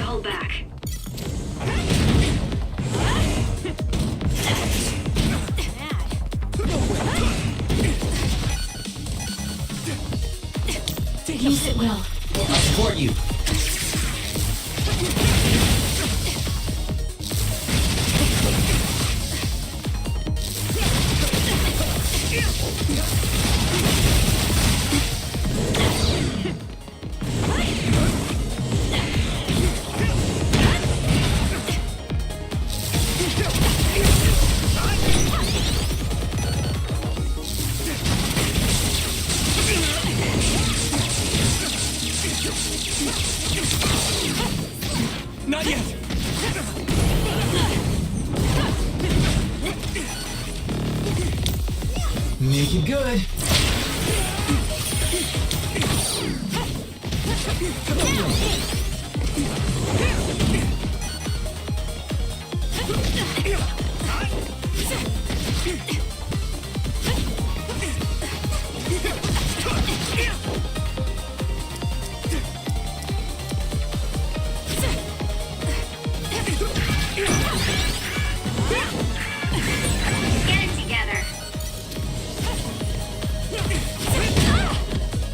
hold back. Use it well. I'll support you. Not yet! Make it good. Get it together.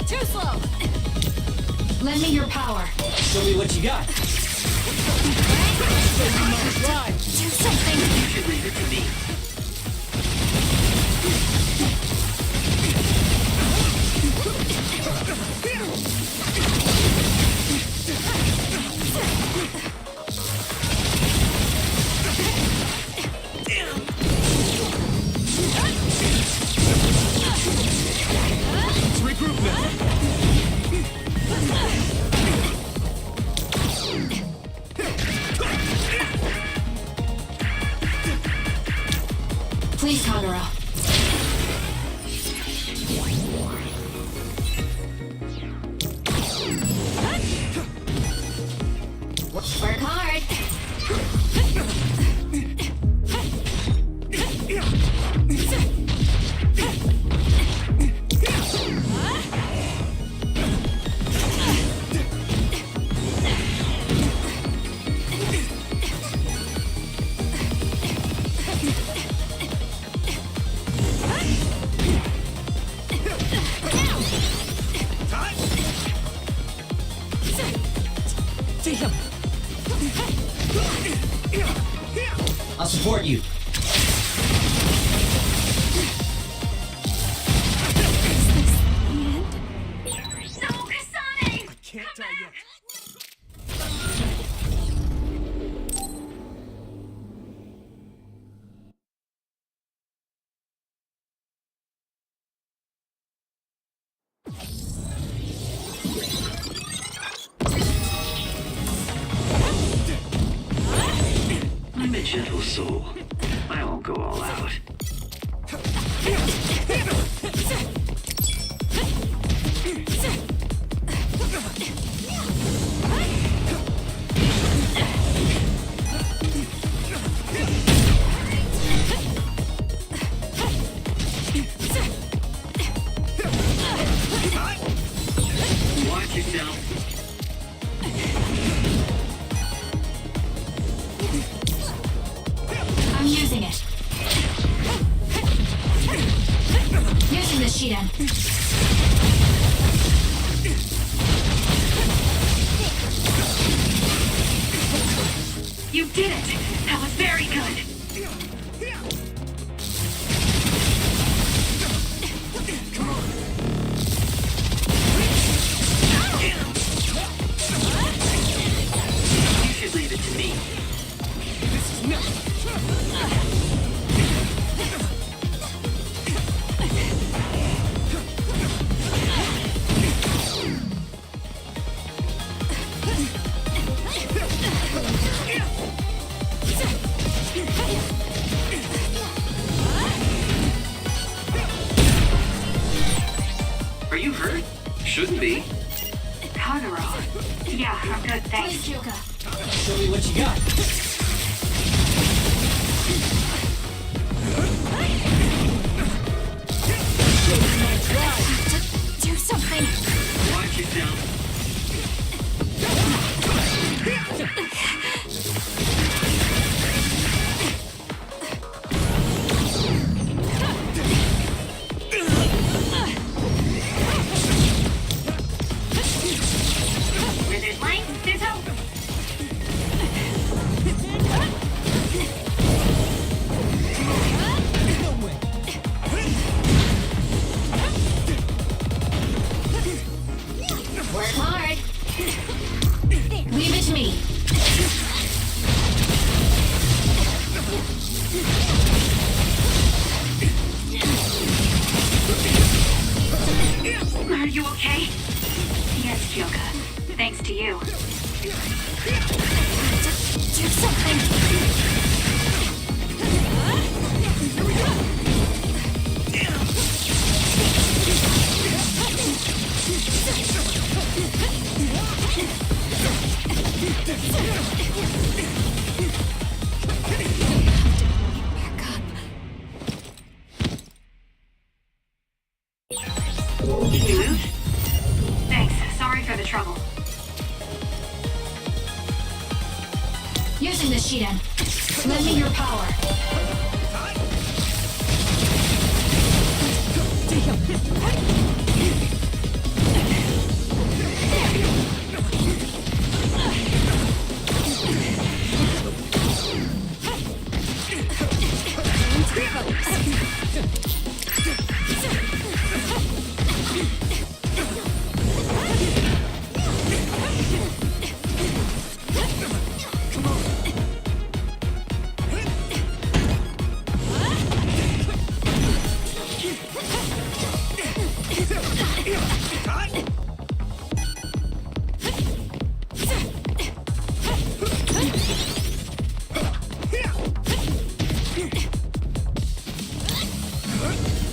Too slow. Lend me your power. Show me what you got. Right! Do something. You should leave it to me. Let's regroup now! Please, Kagura. Work hard. Damn! I'll support you. No, Kasane! Can't die yet. I'm a gentle soul. I won't go all out. Watch yourself. I'm using it. Using the Shiden. You did it! That was very good! You should leave it to me. Are you hurt? Shouldn't be. Kagura. Yeah, I'm good, Please, thanks. Yuka. Show me what you got. Do something. Watch yourself. You okay? Yes, Kyoka. Thanks to you. Do something! Back up. Can you move? Thanks. Sorry for the trouble. Using the Shiden. Lend me your power.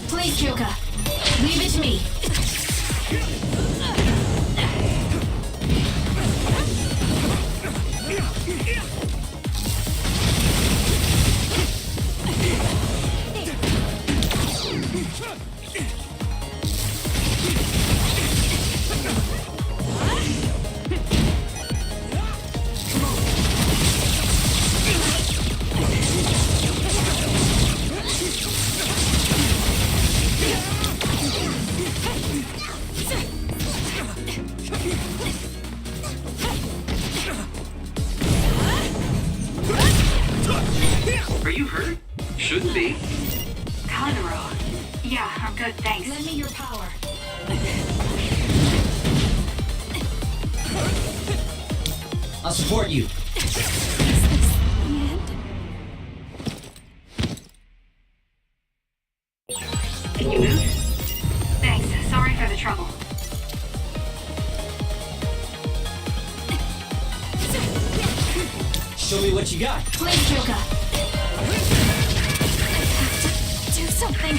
Please, Kyoka. Leave it to me. Are you hurt? Shouldn't be. Kagero. Yeah, I'm good, thanks. Lend me your power. I'll support you. Can you move? Thanks. Sorry for the trouble. Show me what you got. Please, Kyoka. Do something.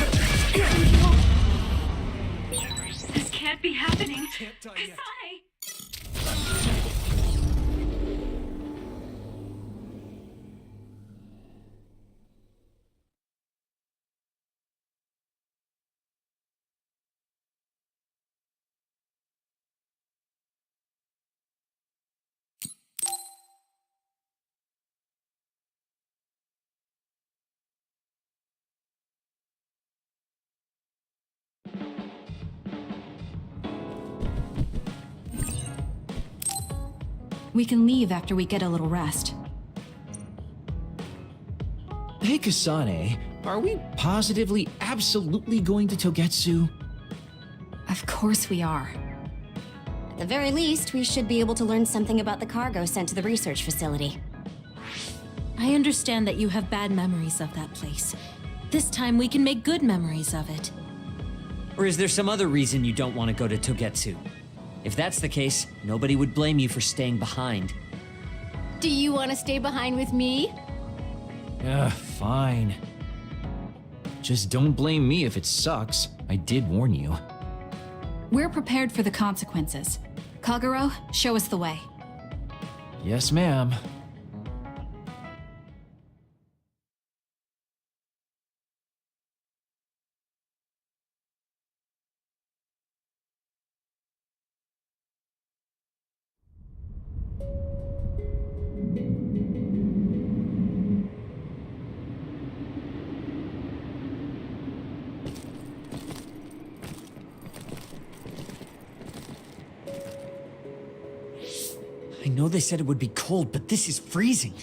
This can't be happening. Can't die yet. Kasane! We can leave after we get a little rest. Hey Kasane, are we positively, absolutely going to Togetsu? Of course we are. At the very least, we should be able to learn something about the cargo sent to the research facility. I understand that you have bad memories of that place. This time we can make good memories of it. Or is there some other reason you don't want to go to Togetsu? If that's the case, nobody would blame you for staying behind. Do you want to stay behind with me? Fine. Just don't blame me if it sucks. I did warn you. We're prepared for the consequences. Kagero, show us the way. Yes, ma'am. I know they said it would be cold, but this is freezing.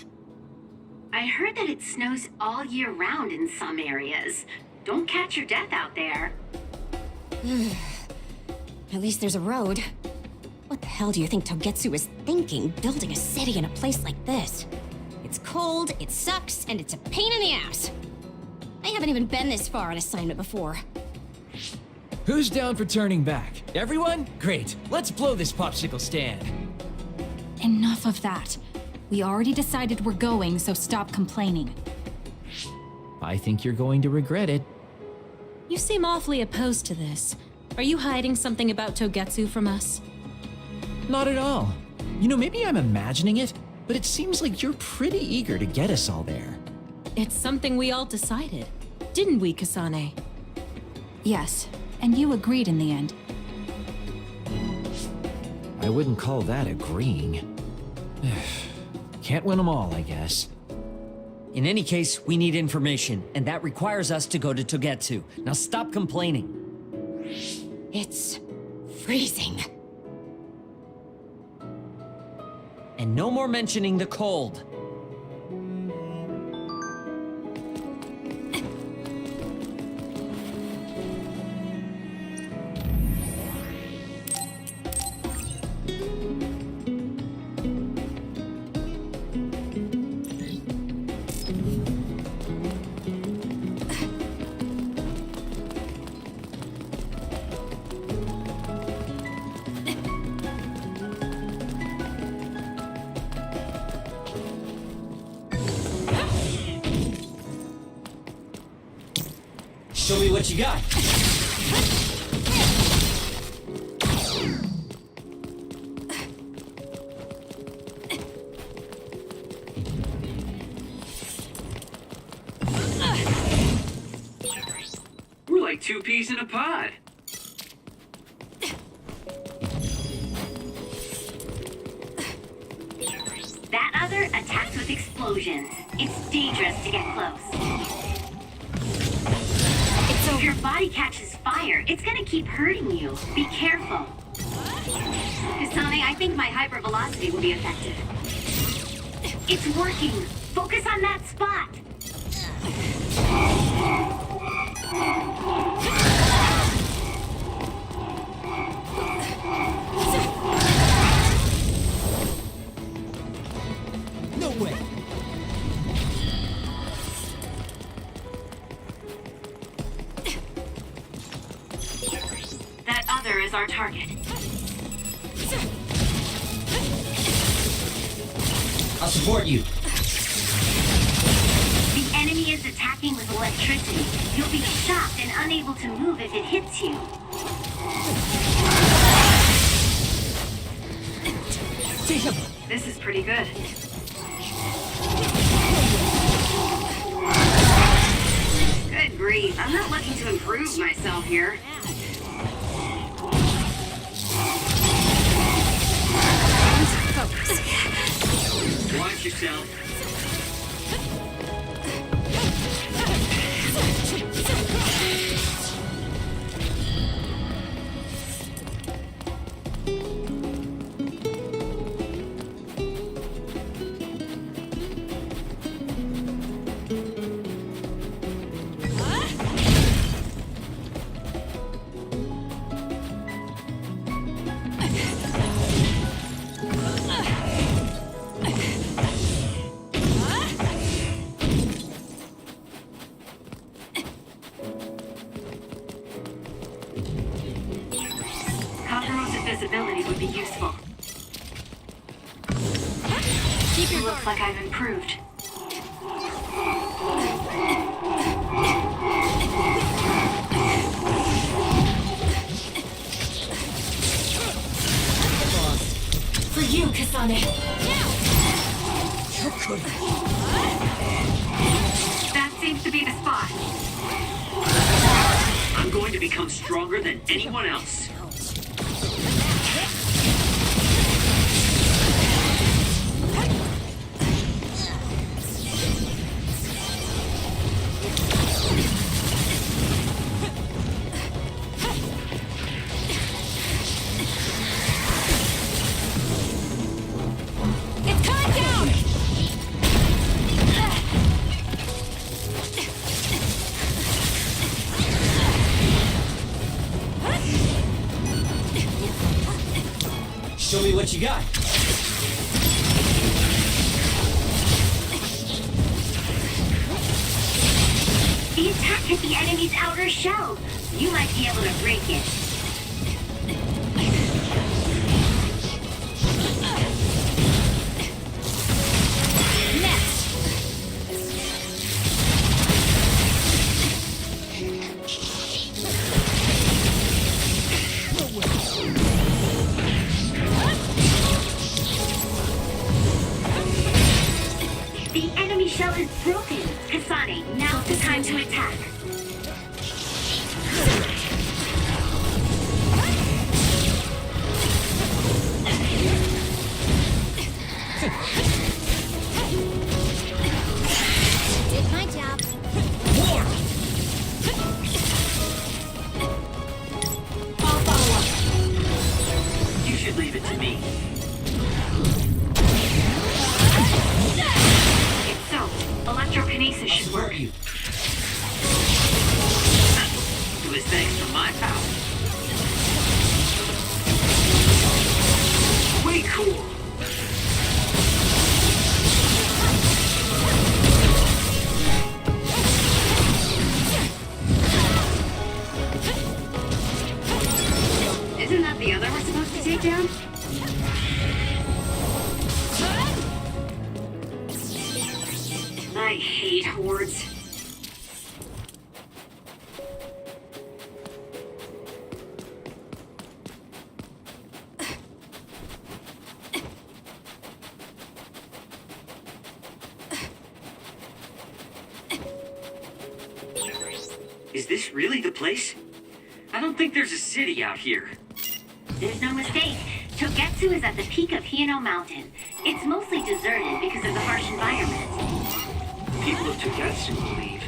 I heard that it snows all year round in some areas. Don't catch your death out there. At least there's a road. What the hell do you think Togetsu is thinking, building a city in a place like this? It's cold, it sucks, and it's a pain in the ass. I haven't even been this far on assignment before. Who's down for turning back? Everyone? Great. Let's blow this popsicle stand. Enough of that. We already decided we're going, so stop complaining. I think you're going to regret it. You seem awfully opposed to this. Are you hiding something about Togetsu from us? Not at all. You know, maybe I'm imagining it, but it seems like you're pretty eager to get us all there. It's something we all decided. Didn't we, Kasane? Yes, and you agreed in the end. I wouldn't call that agreeing. Can't win them all, I guess. In any case, we need information, and that requires us to go to Togetsu. Now stop complaining. It's freezing. And no more mentioning the cold. Show me what you got. We're like two peas in a pod. That other attacks with explosions. It's dangerous to get close. So if your body catches fire, it's gonna keep hurting you. Be careful. Kasane, I think my hypervelocity will be effective. It's working. Focus on that spot. No way. That other is our target. I'll support you. The enemy is attacking with electricity. You'll be shocked and unable to move if it hits you. Damn. This is pretty good. Good grief. I'm not looking to improve myself here. Watch yourself. Visibility would be useful. It looks like I've improved. For you, Kasane. How could I? That seems to be the spot. I'm going to become stronger than anyone else. It's coming down! Show me what you got. The attack hit the enemy's outer shell. You might be able to break it. The enemy shell is broken. Kasane, now's the time to attack. Did my job. I'll follow up. You should leave it to me. It's so. Electrokinesis should work. You. It was thanks to my power. Way cool. Isn't that the other we're supposed to take down? I hate hordes. Is this really the place? I don't think there's a city out here. There's no mistake. Togetsu is at the peak of Hino Mountain. It's mostly deserted because of the harsh environment. People of Togetsu believe.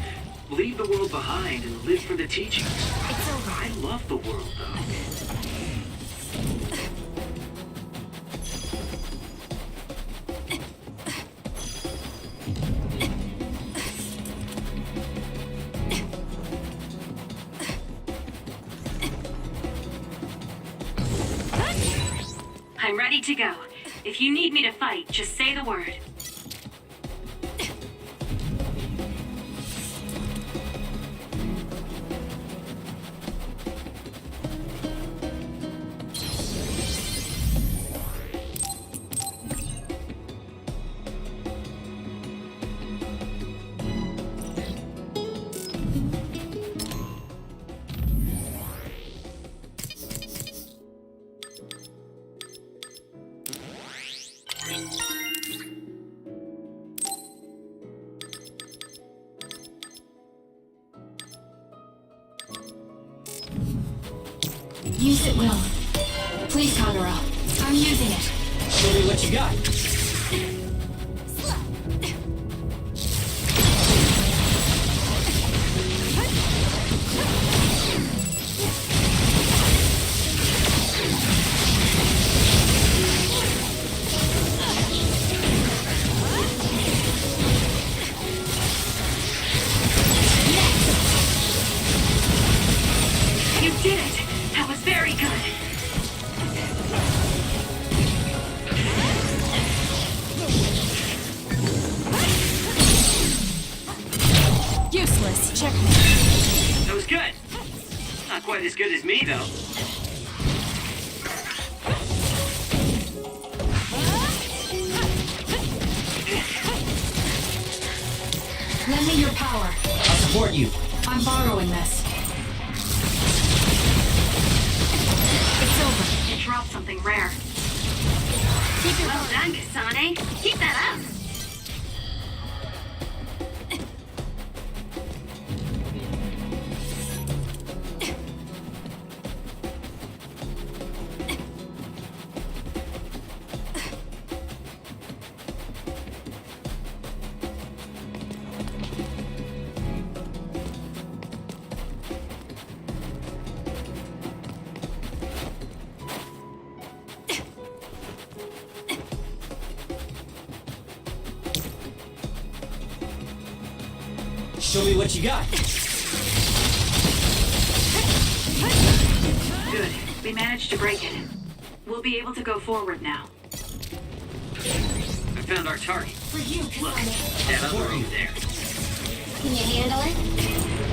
Leave the world behind and live for the teachings. It's over. I love the world, though. I'm ready to go. If you need me to fight, just say the word. Use it, Will. Please, Kagura. I'm using it. Show me what you got. You did it! That was very good! Useless. Checkmate. That was good. Not quite as good as me, though. Lend me your power. I'll support you. I'm borrowing this. It's over. You dropped something rare. Well done, Kasane. Keep that up! Show me what you got. Good. We managed to break it. We'll be able to go forward now. I found our target. For you, Look, Kasane. that other over there. Can you handle it?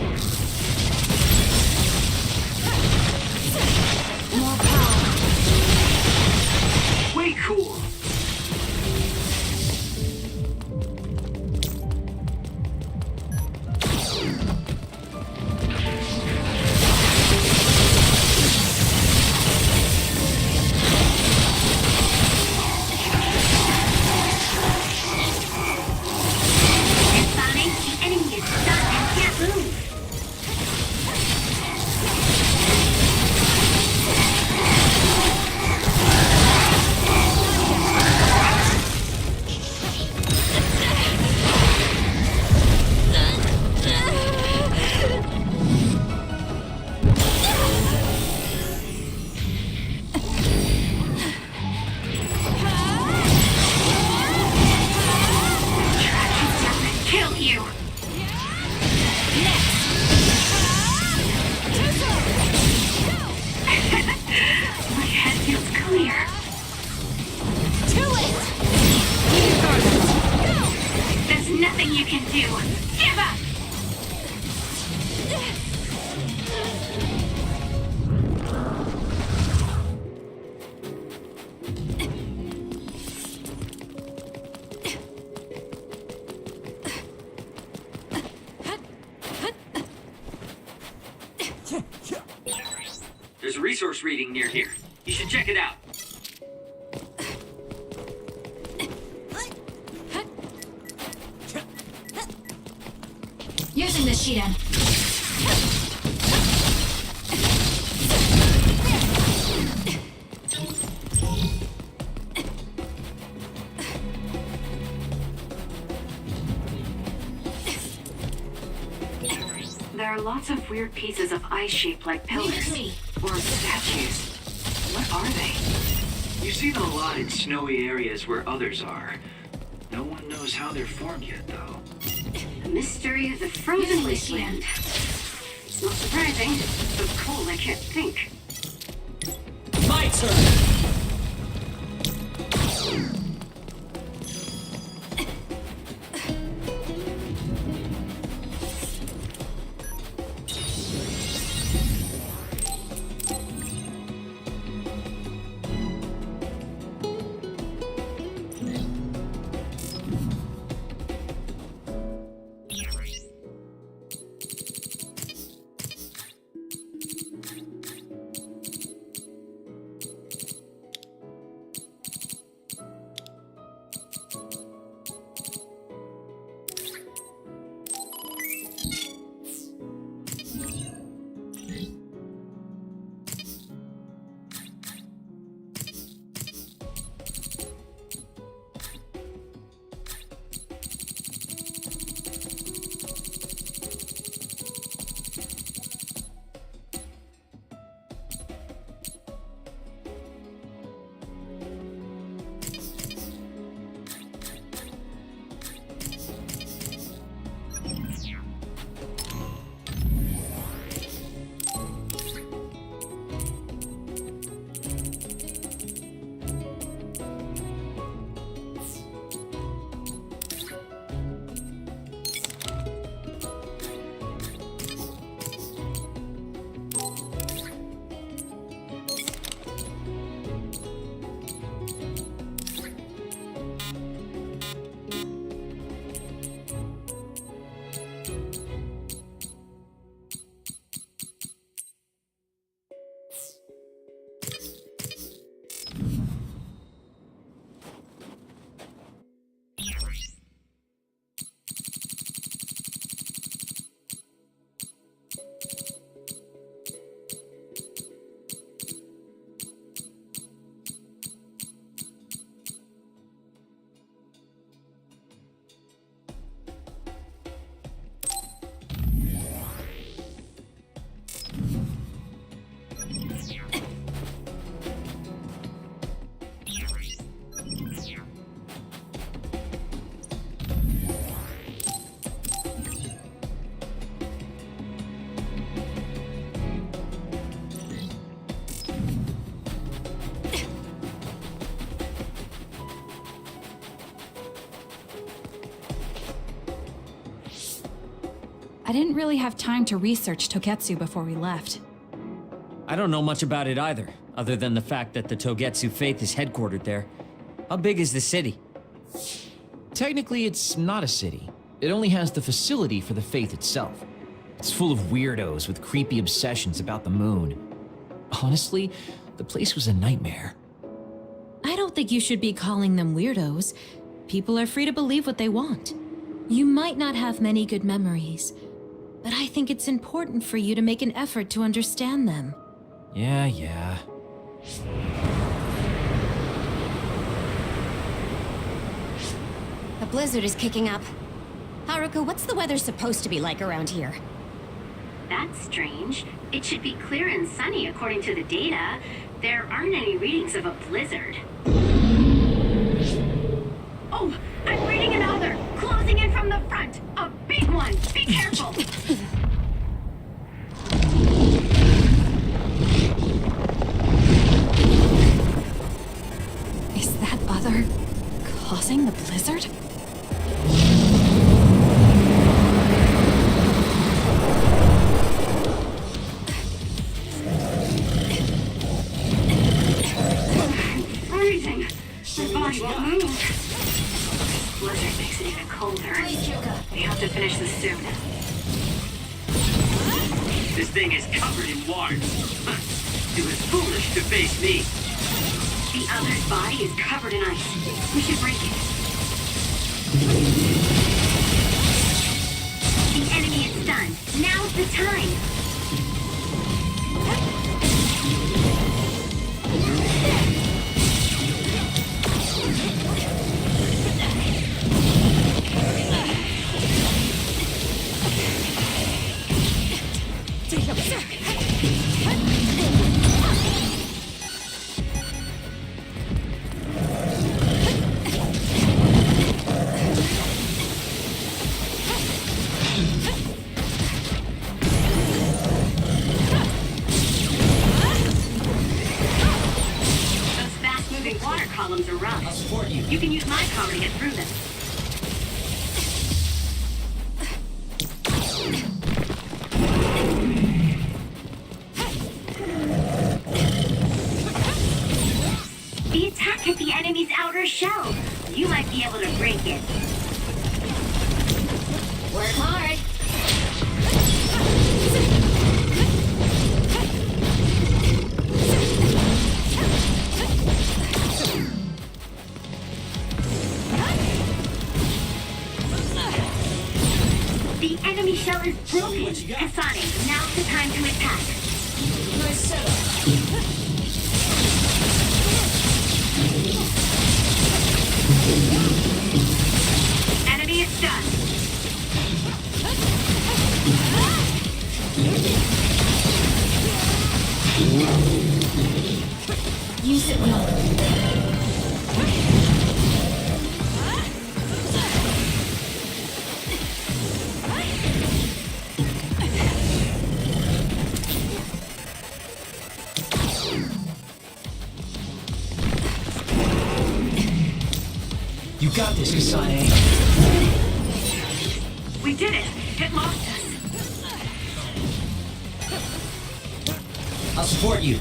There's a resource reading near here. You should check it out. Using the Shiden. There are lots of weird pieces of ice shaped like pillars. Or statues. What are they? You see them a lot in snowy areas where others are. No one knows how they're formed yet, though. The mystery of the frozen wasteland. It's not surprising. So cold I can't think. My turn! I didn't really have time to research Togetsu before we left. I don't know much about it either, other than the fact that the Togetsu faith is headquartered there. How big is the city? Technically, it's not a city. It only has the facility for the faith itself. It's full of weirdos with creepy obsessions about the moon. Honestly, the place was a nightmare. I don't think you should be calling them weirdos. People are free to believe what they want. You might not have many good memories, but I think it's important for you to make an effort to understand them. Yeah. A blizzard is kicking up. Haruka, what's the weather supposed to be like around here? That's strange. It should be clear and sunny according to the data. There aren't any readings of a blizzard. Oh, I'm reading another! Closing in from the front! A big one! Be careful! Is that other causing the blizzard? Freezing! My body won't move. Blizzard makes it even colder. We have to finish this soon. This thing is covered in water. It was foolish to face me. The other's body is covered in ice. We should break it. The enemy is stunned. Now's the time. Water columns are rough. I'll support you. You can use my power to get through them. The attack hit the enemy's outer shell. You might be able to break it. Work hard. The enemy shell is broken. Kasane, now's the time to attack. Nice setup. Enemy is stunned. Use it well. You got this, Kasane. We did it. It lost us. I'll support you.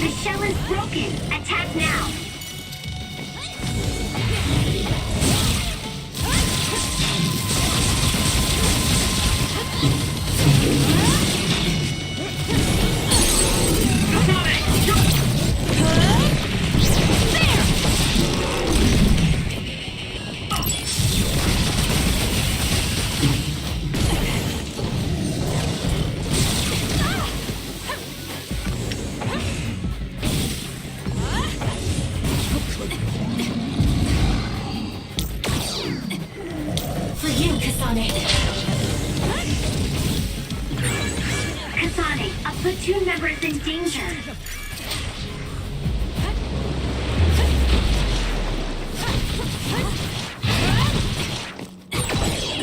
The shell is broken. Attack now. For you, Kasane. Kasane, a platoon member is in danger.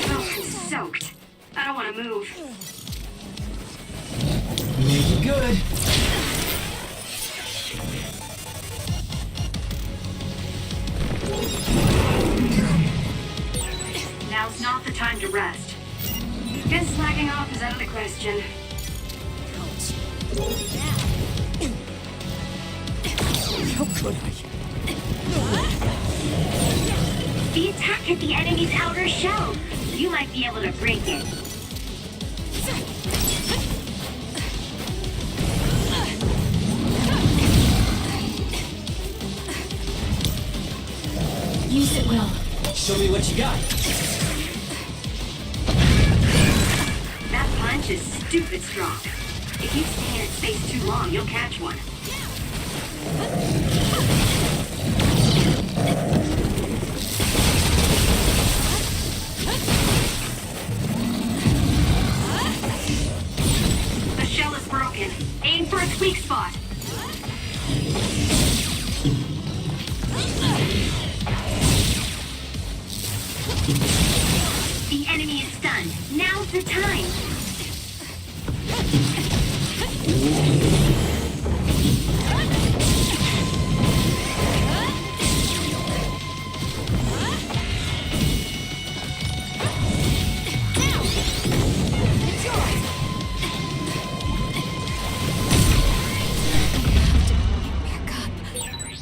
Oh, I'm soaked. I don't want to move. Make it good. Now's not the time to rest. Guess slacking off is out of the question. How could I? The attack hit the enemy's outer shell. You might be able to break it. Use it well. Show me what you got. That punch is stupid strong. If you stay in its space too long, you'll catch one. The shell is broken. Aim for its weak spot. The enemy is stunned. Now's the time.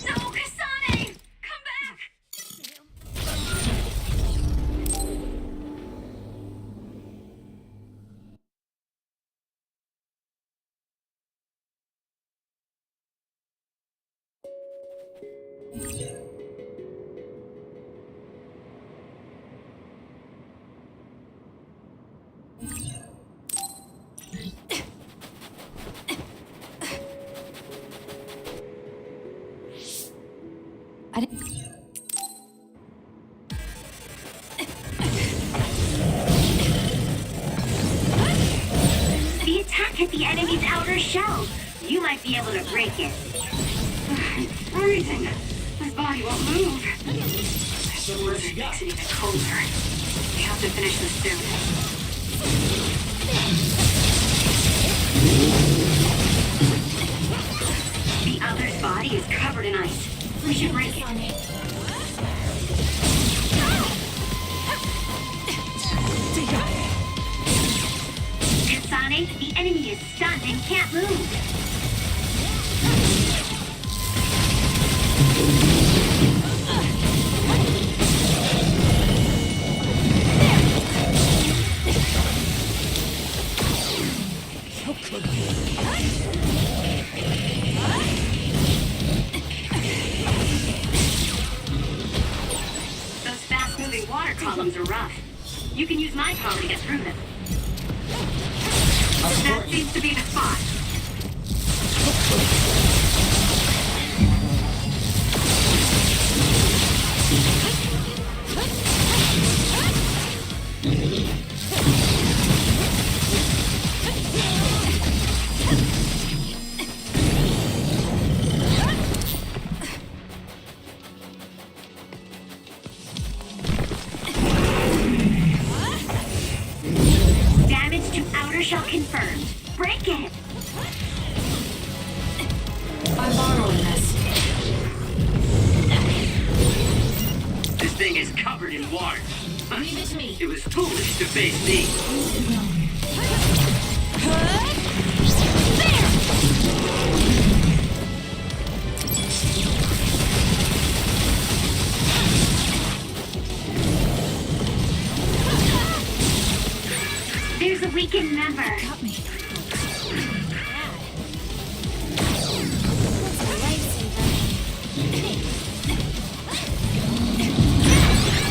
No, Kasane! I didn't... The attack hit the enemy's outer shell. You might be able to break it. I'm freezing. My body won't move. This blizzard makes it even colder. We have to finish this soon. The other's body is covered in ice. We should break it. Kasane, the enemy is stunned and can't move. How could I? Those fast-moving water columns are rough. You can use my power to get through them. That seems to be the spot. Damage to outer shell confirmed. Break it! I'm borrowing this. This thing is covered in water. Leave it to me. It was foolish to face me. There's a weakened member. Got me.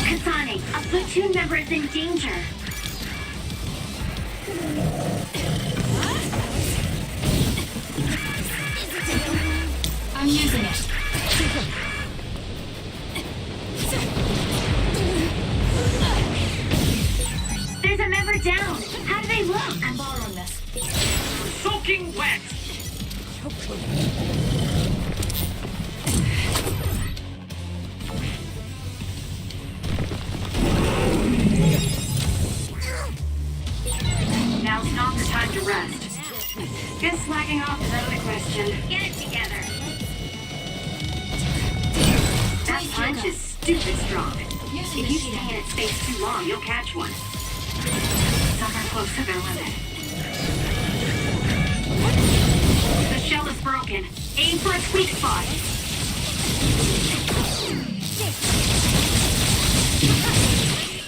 Kasane, a platoon member is in danger. I'm using it. There's a member down. How do they look? I'm borrowing this. Soaking wet. How could I? Now's not the time to rest. Guess slacking off is out of the question. Get it together. That punch is stupid strong. If you stay in its face too long, you'll catch one. Some are close to their limit. The shell is broken. Aim for its weak spot.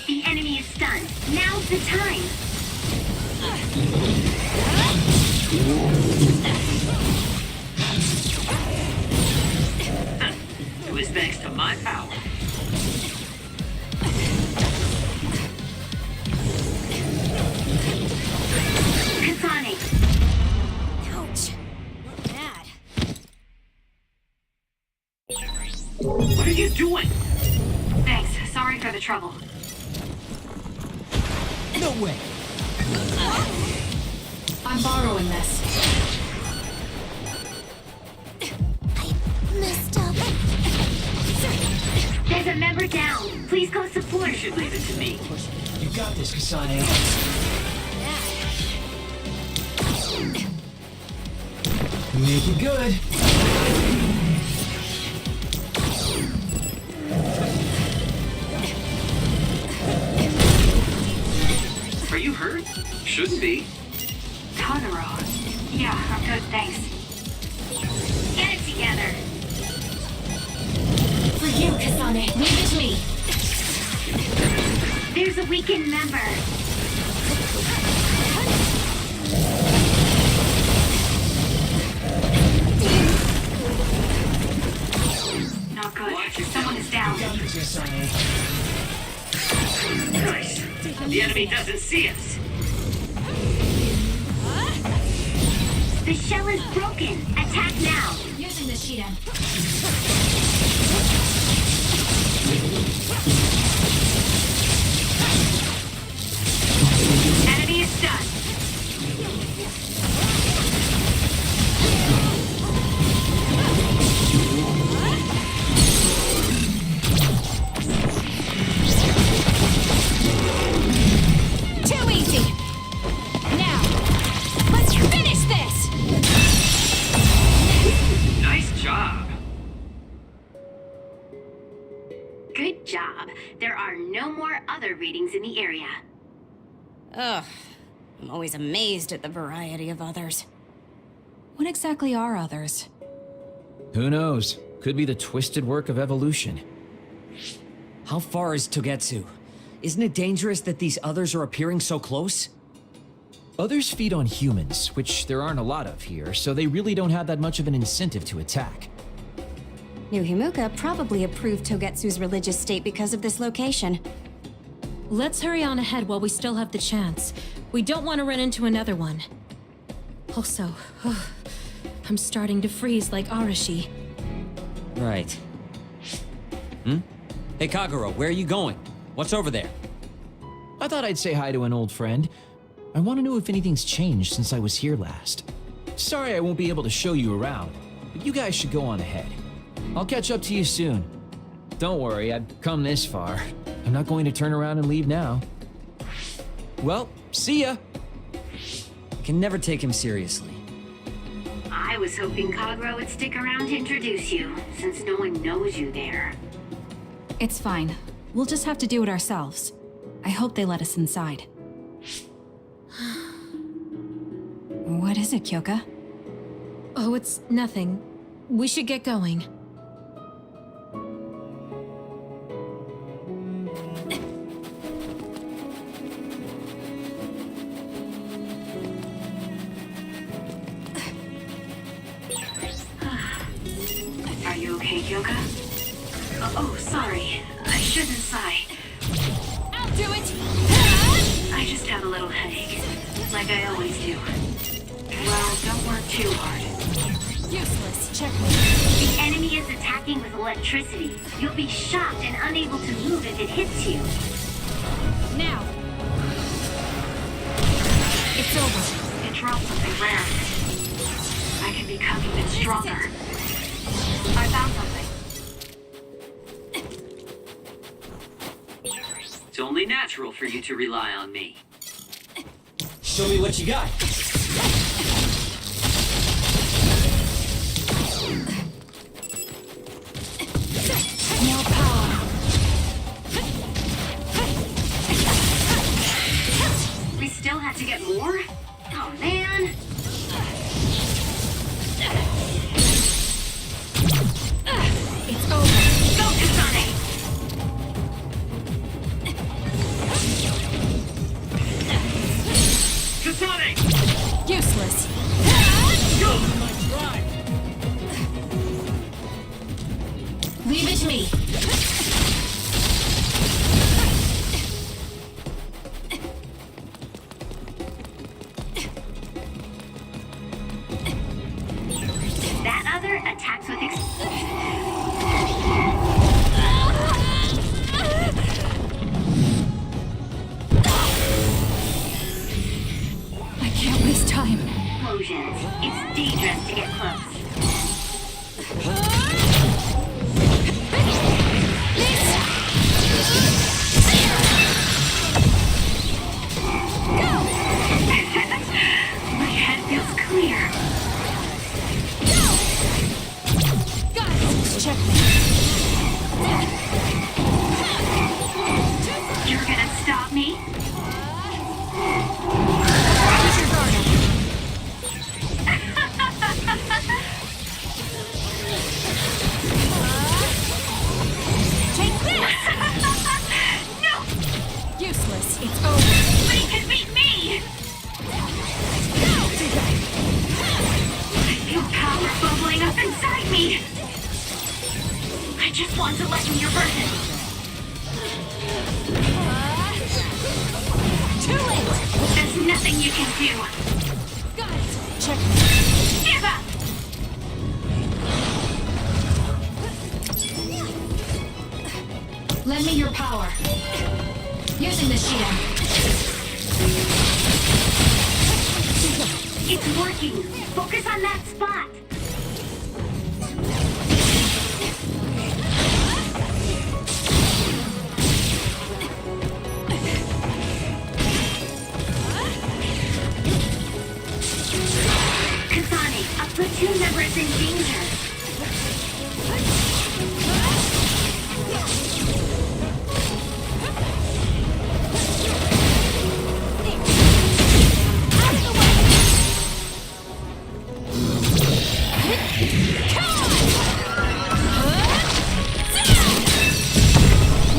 The enemy is stunned. Now's the time. It was thanks to my power. Kasane, Ouch. Not bad. What are you doing? thanks. Sorry for the trouble. No way. I'm borrowing this. Messed up. There's a member down. Please go support. You should leave it to me. You got this, Kasane. Make it good. Are you hurt? Shouldn't be. Totoro. Yeah, I'm good, thanks. Get it together. For you, Kasane. Leave it to me. There's a weakened member. Not good. catcher, someone is down. Nice. The enemy doesn't see us. The shell is broken. Attack now. Using the Shiden. Enemy is stunned. Too easy. Now, let's finish this. Nice job. Good job. There are no more other readings in the area. Ugh. I'm always amazed at the variety of others. What exactly are others? Who knows? Could be the twisted work of evolution. How far is Togetsu? Isn't it dangerous that these others are appearing so close? Others feed on humans, which there aren't a lot of here, so they really don't have that much of an incentive to attack. New Himuka probably approved Togetsu's religious state because of this location. Let's hurry on ahead while we still have the chance. We don't want to run into another one. Also, I'm starting to freeze like Arashi. Right. Hey, Kagero, where are you going? What's over there? I thought I'd say hi to an old friend. I want to know if anything's changed since I was here last. Sorry I won't be able to show you around, but you guys should go on ahead. I'll catch up to you soon. Don't worry, I've come this far. I'm not going to turn around and leave now. Well, see ya! I can never take him seriously. I was hoping Kagero would stick around to introduce you, since no one knows you there. It's fine. We'll just have to do it ourselves. I hope they let us inside. What is it, Kyoka? Oh, it's nothing. We should get going. Are you okay, Kyoka? Oh, sorry. I shouldn't sigh. I'll do it! I just have a little headache, like I always do. Well, don't work too hard. Useless. Checkmate. The enemy is attacking with electricity. You'll be shocked and unable to move if it hits you. Now. It's over. It dropped something rare. I can become even stronger. I found something. It's only natural for you to rely on me. Show me what you got. No power. We still have to get more? Oh, man. It's over. Go, Kasane! Kasane! Useless. Go! Leave it to me. just want to lessen your burden. Too late! There's nothing you can do. Got it! Check. Give up! Lend me your power. Using the shield. It's working. Focus on that spot. Kasane, a platoon member is in danger.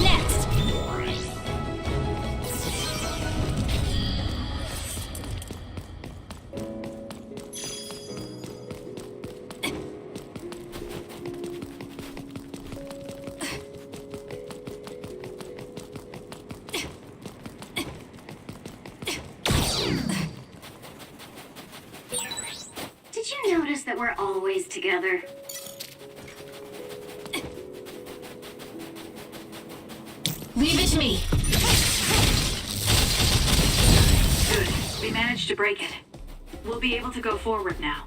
Next! Did you notice that we're always together? Leave it to me. Good. We managed to break it. We'll be able to go forward now.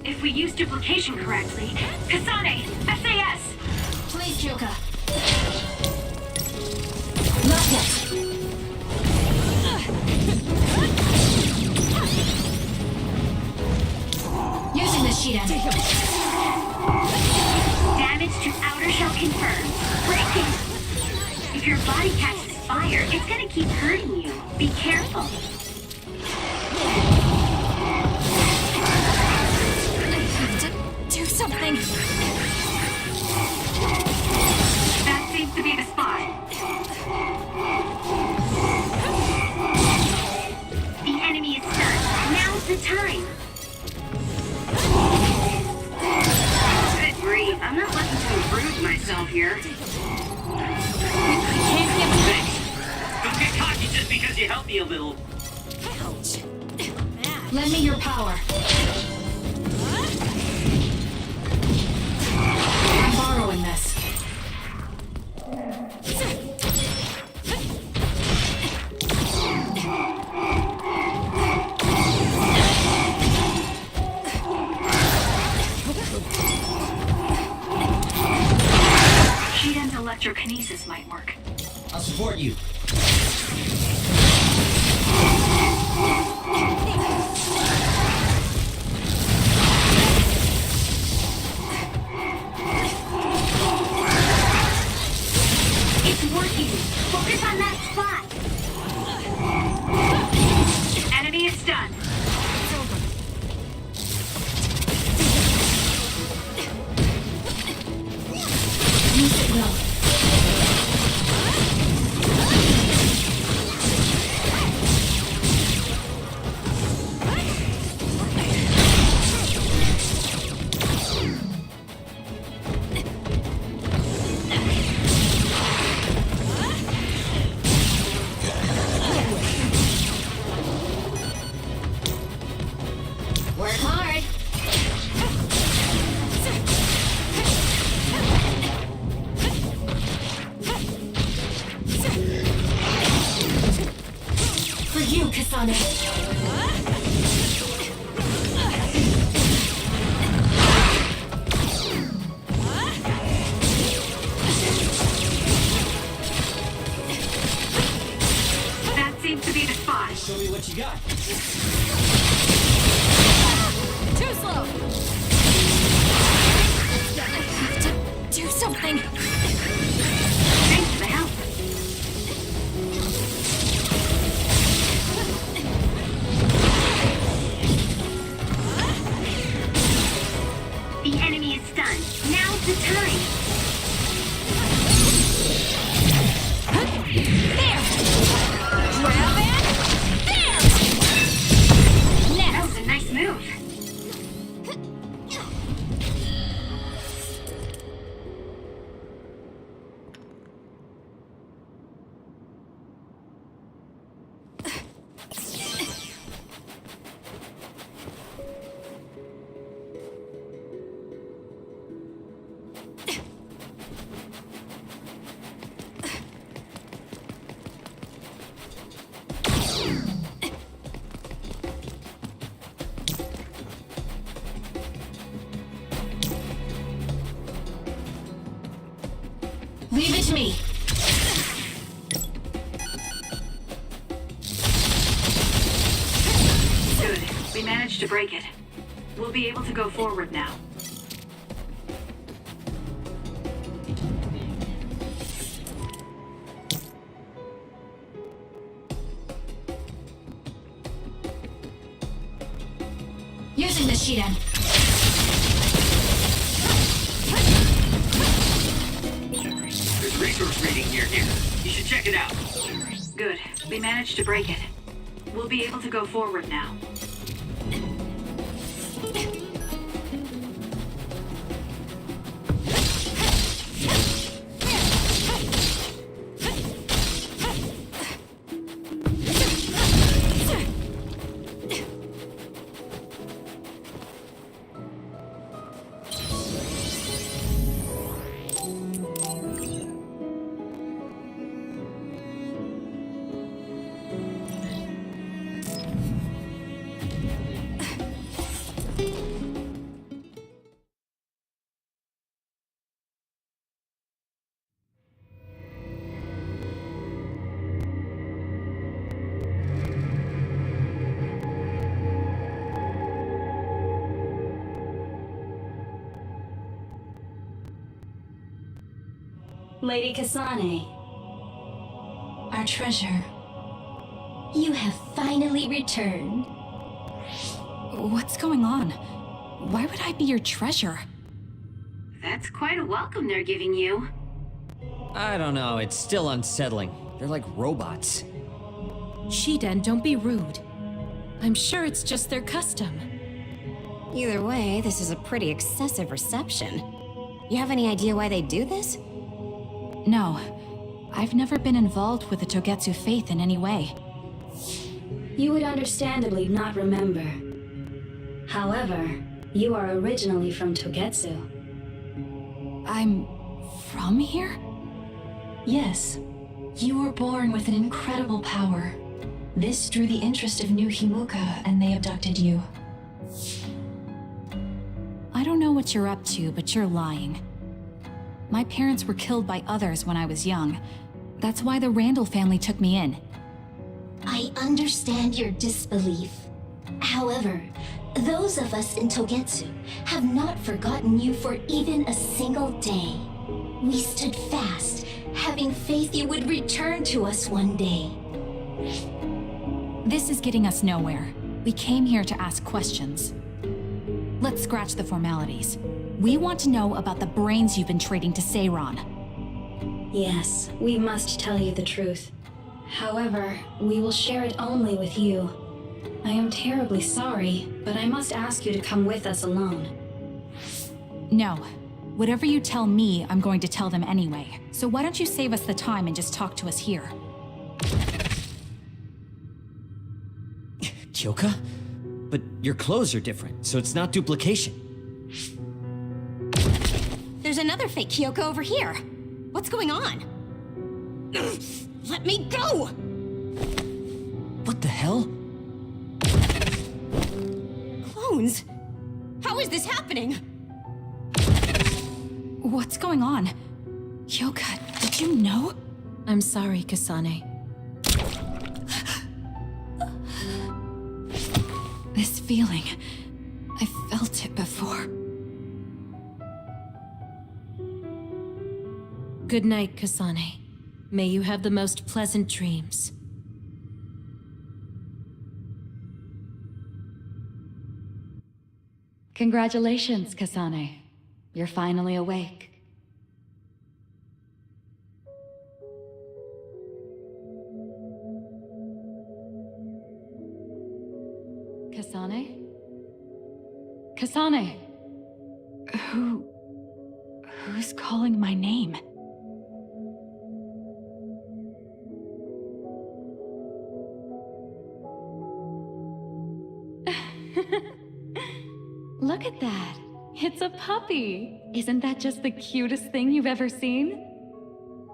If we use duplication correctly... Kasane! SAS! Please, Kyoka. Not yet. Using the sheet end. Damage to outer shell confirmed. Breaking! If your body catches fire, it's gonna keep hurting you. Be careful. Do something. That seems to be the spot. The enemy is stunned. Now's the time. Good grief, I'm not looking to improve myself here. Can't get Thanks. Don't get cocky just because you helped me a little. Ouch. Lend me your power. I'm borrowing this. Shiden's electrokinesis might work. I'll support you. It's working. Focus on that spot. Enemy is stunned. Use it well. you, Kasane. That seems to be the spot. Show me what you got. Too slow! I have to do something. Thanks for the help. The enemy is stunned. Now's the time. There! Grab it! There! That Next! was a nice move. Leave it to me. Good. We managed to break it. We'll be able to go forward now. Using the Shiden. There's resource reading near here. You should check it out. Good. We managed to break it. We'll be able to go forward now. Lady Kasane, Our treasure. you have finally returned. What's going on? Why would I be your treasure? That's quite a welcome they're giving you. I don't know, it's still unsettling. They're like robots. Shiden, don't be rude. I'm sure it's just their custom. Either way, this is a pretty excessive reception. You have any idea why they do this? No. I've never been involved with the Togetsu faith in any way. You would understandably not remember. However, you are originally from Togetsu. I'm from here? Yes. You were born with an incredible power. This drew the interest of New Himuka, and they abducted you. I don't know what you're up to, but you're lying. My parents were killed by others when I was young. That's why the Randall family took me in. I understand your disbelief. However, those of us in Togetsu have not forgotten you for even a single day. We stood fast, having faith you would return to us one day. This is getting us nowhere. We came here to ask questions. Let's scratch the formalities. We want to know about the brains you've been trading to Seiron. Yes, we must tell you the truth. However, we will share it only with you. I am terribly sorry, but I must ask you to come with us alone. No. Whatever you tell me, I'm going to tell them anyway. So why don't you save us the time and just talk to us here? Kyoka? But your clothes are different, so it's not duplication. There's another fake Kyoko over here. What's going on? Let me go! What the hell? Clones? How is this happening? What's going on? Yoka, did you know? I'm sorry, Kasane. This feeling, I felt it before. Good night, Kasane. May you have the most pleasant dreams. Congratulations, Kasane. You're finally awake. Kasane? Kasane! Who's calling my name? Look at that. It's a puppy. Isn't that just the cutest thing you've ever seen?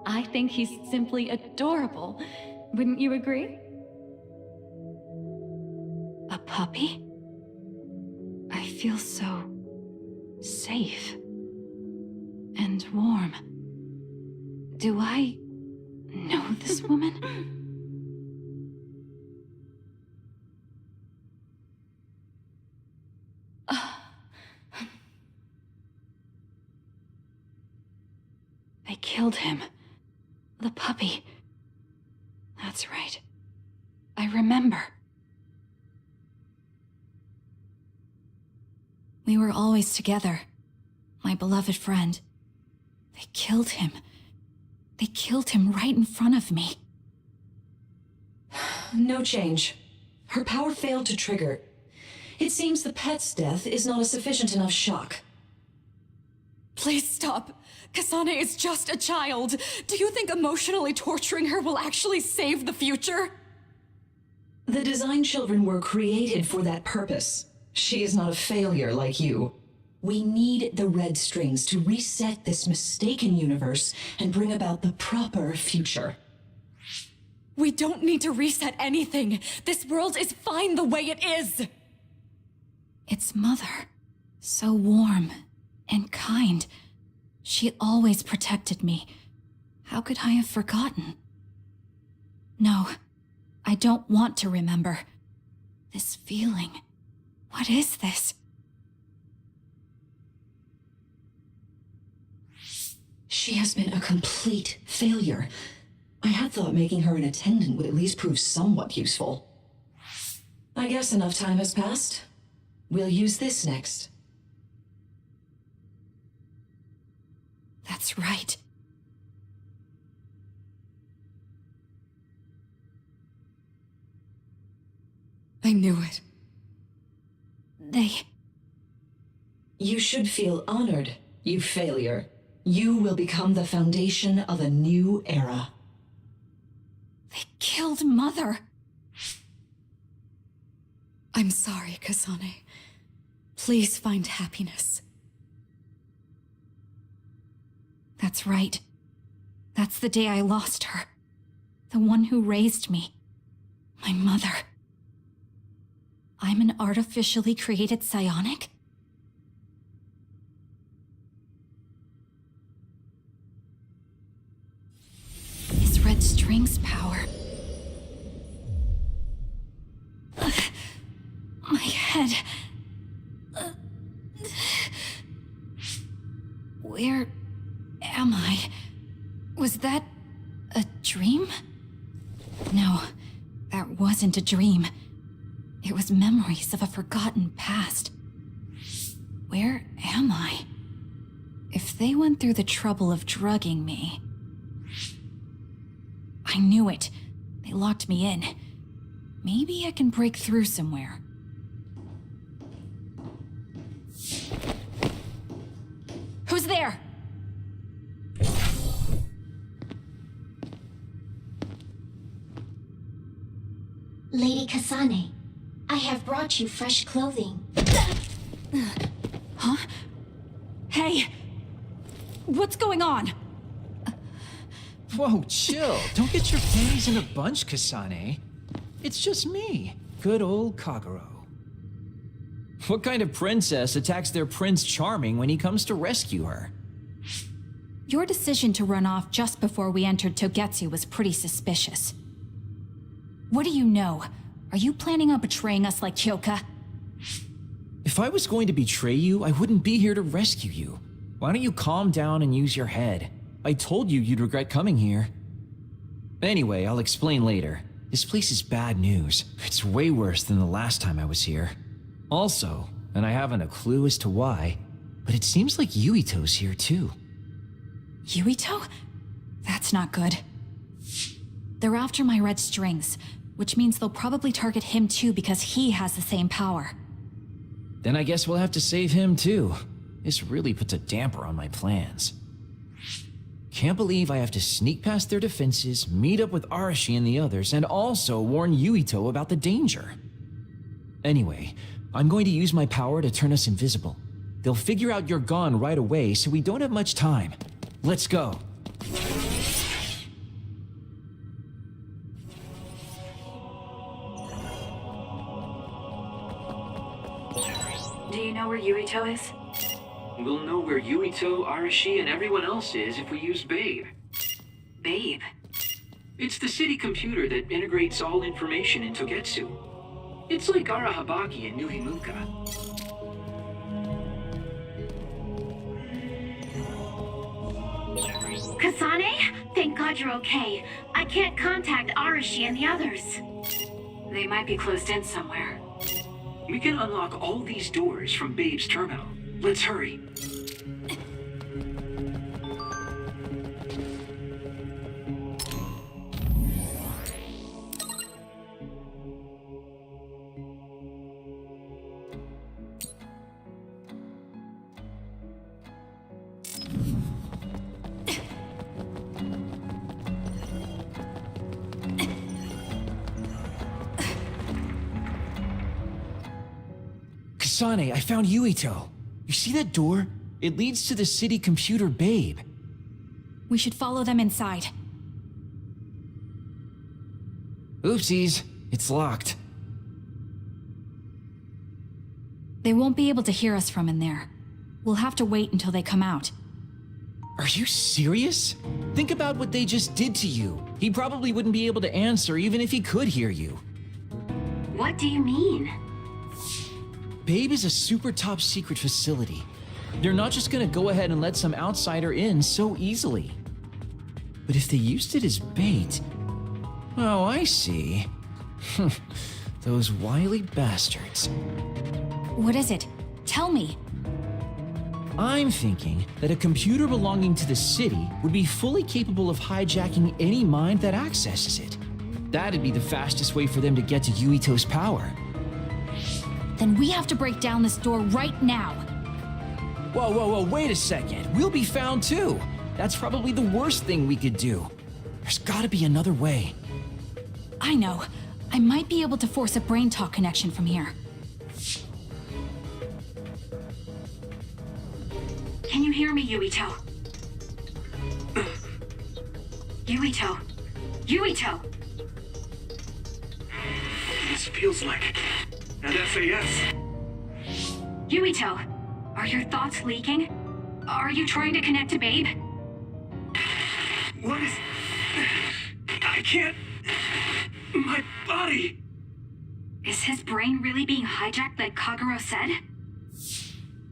I think he's simply adorable. Wouldn't you agree? A puppy? I feel so safe and warm. Do I know this woman? They killed him. The puppy. That's right. I remember. We were always together. My beloved friend. They killed him. They killed him right in front of me. No change. Her power failed to trigger. It seems the pet's death is not a sufficient enough shock. Please stop. Kasane is just a child. Do you think emotionally torturing her will actually save the future? The design children were created for that purpose. She is not a failure like you. We need the red strings to reset this mistaken universe and bring about the proper future. We don't need to reset anything. This world is fine the way it is. It's Mother. So warm and kind. She always protected me. How could I have forgotten? No, I don't want to remember. This feeling. What is this? She has been a complete failure. I had thought making her an attendant would at least prove somewhat useful. I guess enough time has passed. We'll use this next. That's right. I knew it. You should feel honored, you failure. You will become the foundation of a new era. They killed Mother. I'm sorry, Kasane. Please find happiness. That's right. That's the day I lost her. The one who raised me. My mother. I'm an artificially created psionic? Is Red String's power? My head. Where am I? Was that a dream? No, that wasn't a dream. It was memories of a forgotten past. Where am I? If they went through the trouble of drugging me... I knew it. They locked me in. Maybe I can break through somewhere. Who's there? Lady Kasane, I have brought you fresh clothing. Huh? Hey! What's going on? Whoa, chill. Don't get your panties in a bunch, Kasane. It's just me, good old Kagero. What kind of princess attacks their Prince Charming when he comes to rescue her? Your decision to run off just before we entered Togetsu was pretty suspicious. What do you know? Are you planning on betraying us like Kyoka? If I was going to betray you, I wouldn't be here to rescue you. Why don't you calm down and use your head? I told you you'd regret coming here. Anyway, I'll explain later. This place is bad news. It's way worse than the last time I was here. Also, and I haven't a clue as to why, but it seems like Yuito's here too. Yuito? That's not good. They're after my red strings, which means they'll probably target him too because he has the same power. Then I guess we'll have to save him too. This really puts a damper on my plans. Can't believe I have to sneak past their defenses, meet up with Arashi and the others, and also warn Yuito about the danger. Anyway, I'm going to use my power to turn us invisible. They'll figure out you're gone right away, so we don't have much time. Let's go. Do you know where Yuito is? We'll know where Yuito, Arashi, and everyone else is if we use Babe. Babe. It's the city computer that integrates all information in Togetsu. It's like Arahabaki in New Himuka. Kasane? Thank God you're okay. I can't contact Arashi and the others. They might be closed in somewhere. We can unlock all these doors from Babe's terminal. Let's hurry. Kasane, I found Yuito. You see that door? It leads to the city computer Babe. We should follow them inside. Oopsies, it's locked. They won't be able to hear us from in there. We'll have to wait until they come out. Are you serious? Think about what they just did to you. He probably wouldn't be able to answer even if he could hear you. What do you mean? Babe is a super top secret facility. They're not just gonna go ahead and let some outsider in so easily. But if they used it as bait... Oh, I see. Those wily bastards. What is it? Tell me. I'm thinking that a computer belonging to the city would be fully capable of hijacking any mind that accesses it. That'd be the fastest way for them to get to Yuito's power. Then we have to break down this door right now. Whoa, wait a second. We'll be found too. That's probably the worst thing we could do. There's gotta be another way. I know. I might be able to force a brain talk connection from here. Can you hear me, Yuito? Yuito. Yuito! This feels like an SAS. Yuito, are your thoughts leaking? Are you trying to connect to Babe? What is... I can't... My body... Is his brain really being hijacked like Kagero said?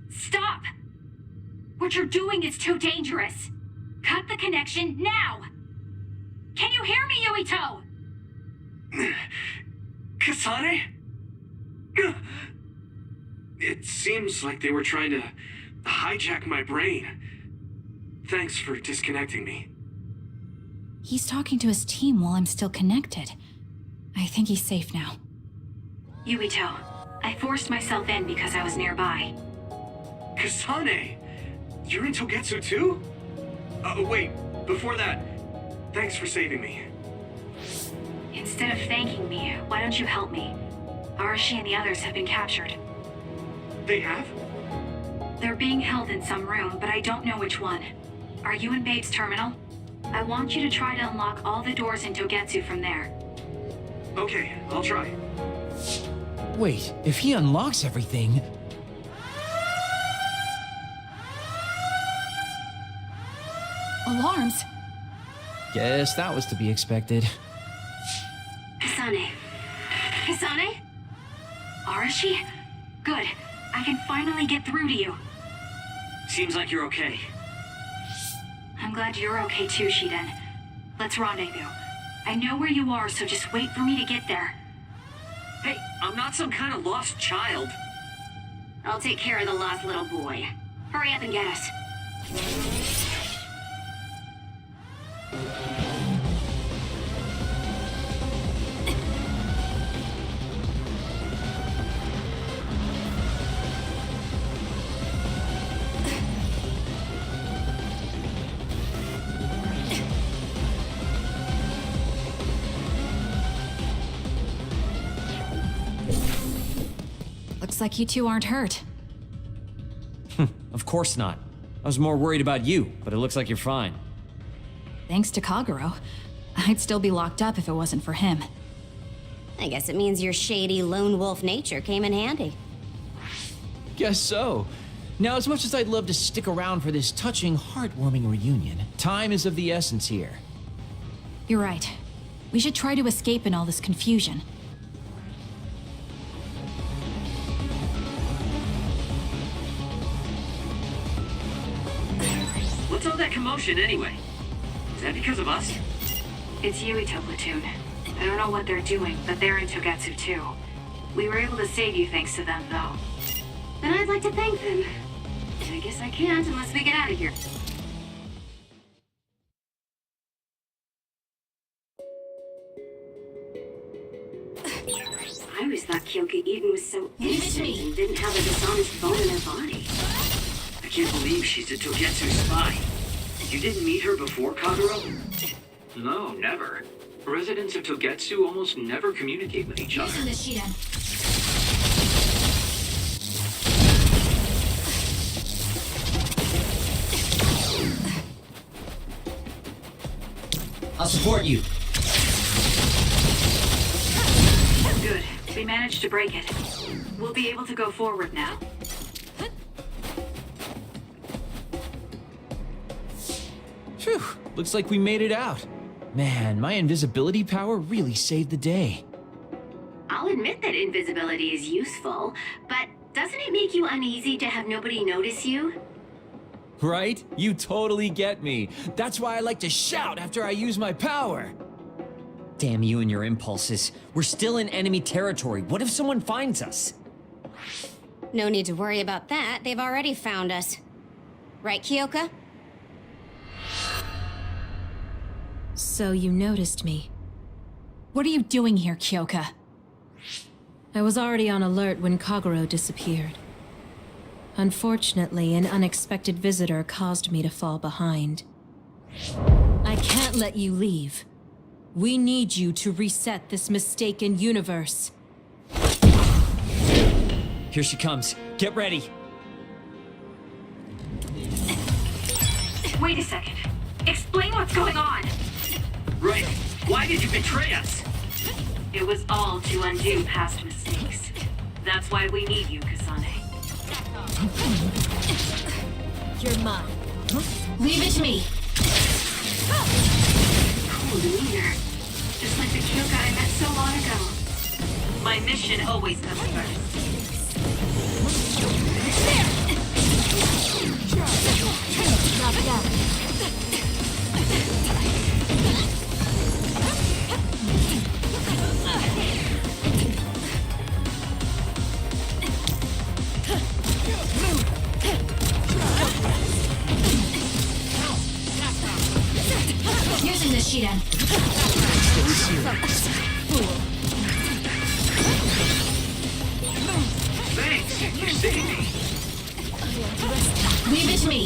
Stop! What you're doing is too dangerous. Cut the connection now! Can you hear me, Yuito? Kasane? It seems like they were trying to hijack my brain. Thanks for disconnecting me. He's talking to his team while I'm still connected. I think he's safe now. Yuito, I forced myself in because I was nearby. Kasane! You're in Togetsu too? Wait, before that, thanks for saving me. Instead of thanking me, why don't you help me? Arashi and the others have been captured. They have? They're being held in some room, but I don't know which one. Are you in Babe's terminal? I want you to try to unlock all the doors in Togetsu from there. Okay, I'll try. Wait, if he unlocks everything... Alarms? Guess that was to be expected. Kasane. Kasane? Arashi? Good. I can finally get through to you. Seems like you're okay. I'm glad you're okay too, Shiden. Let's rendezvous. I know where you are, so just wait for me to get there. Hey, I'm not some kind of lost child. I'll take care of the lost little boy. Hurry up and get us. Looks like you two aren't hurt. Of course not. I was more worried about you, but it looks like you're fine. Thanks to Kagero. I'd still be locked up if it wasn't for him. I guess it means your shady lone wolf nature came in handy. Guess so. Now, as much as I'd love to stick around for this touching, heartwarming reunion, time is of the essence here. You're right. We should try to escape in all this confusion. What's all that commotion anyway? Is that because of us? It's Yuito platoon. I don't know what they're doing, but they're in Togetsu too. We were able to save you thanks to them, though. And I'd like to thank them. I guess I can't unless we get out of here. I always thought Kyoka Eden was so innocent and didn't have a dishonest bone in her body. I can't believe she's a Togetsu spy. You didn't meet her before, Kagero? No, never. Residents of Togetsu almost never communicate with each other. Using the Shiden. I'll support you. Good. We managed to break it. We'll be able to go forward now. Phew, looks like we made it out. Man, my invisibility power really saved the day. I'll admit that invisibility is useful, but doesn't it make you uneasy to have nobody notice you? Right? You totally get me. That's why I like to shout after I use my power. Damn you and your impulses. We're still in enemy territory. What if someone finds us? No need to worry about that. They've already found us. Right, Kyoka? So you noticed me. What are you doing here, Kyoka? I was already on alert when Kagero disappeared. Unfortunately, an unexpected visitor caused me to fall behind. I can't let you leave. We need you to reset this mistaken universe. Here she comes. Get ready. Wait a second. Explain what's going on. Right. Why did you betray us? It was all to undo past mistakes. That's why we need you, Kasane. You're mine. Leave it to me! Cool demeanor. Just like the Kyoka I met so long ago. My mission always comes first. Not bad. Using the Shiden. Thanks. You saved me. Leave it to me.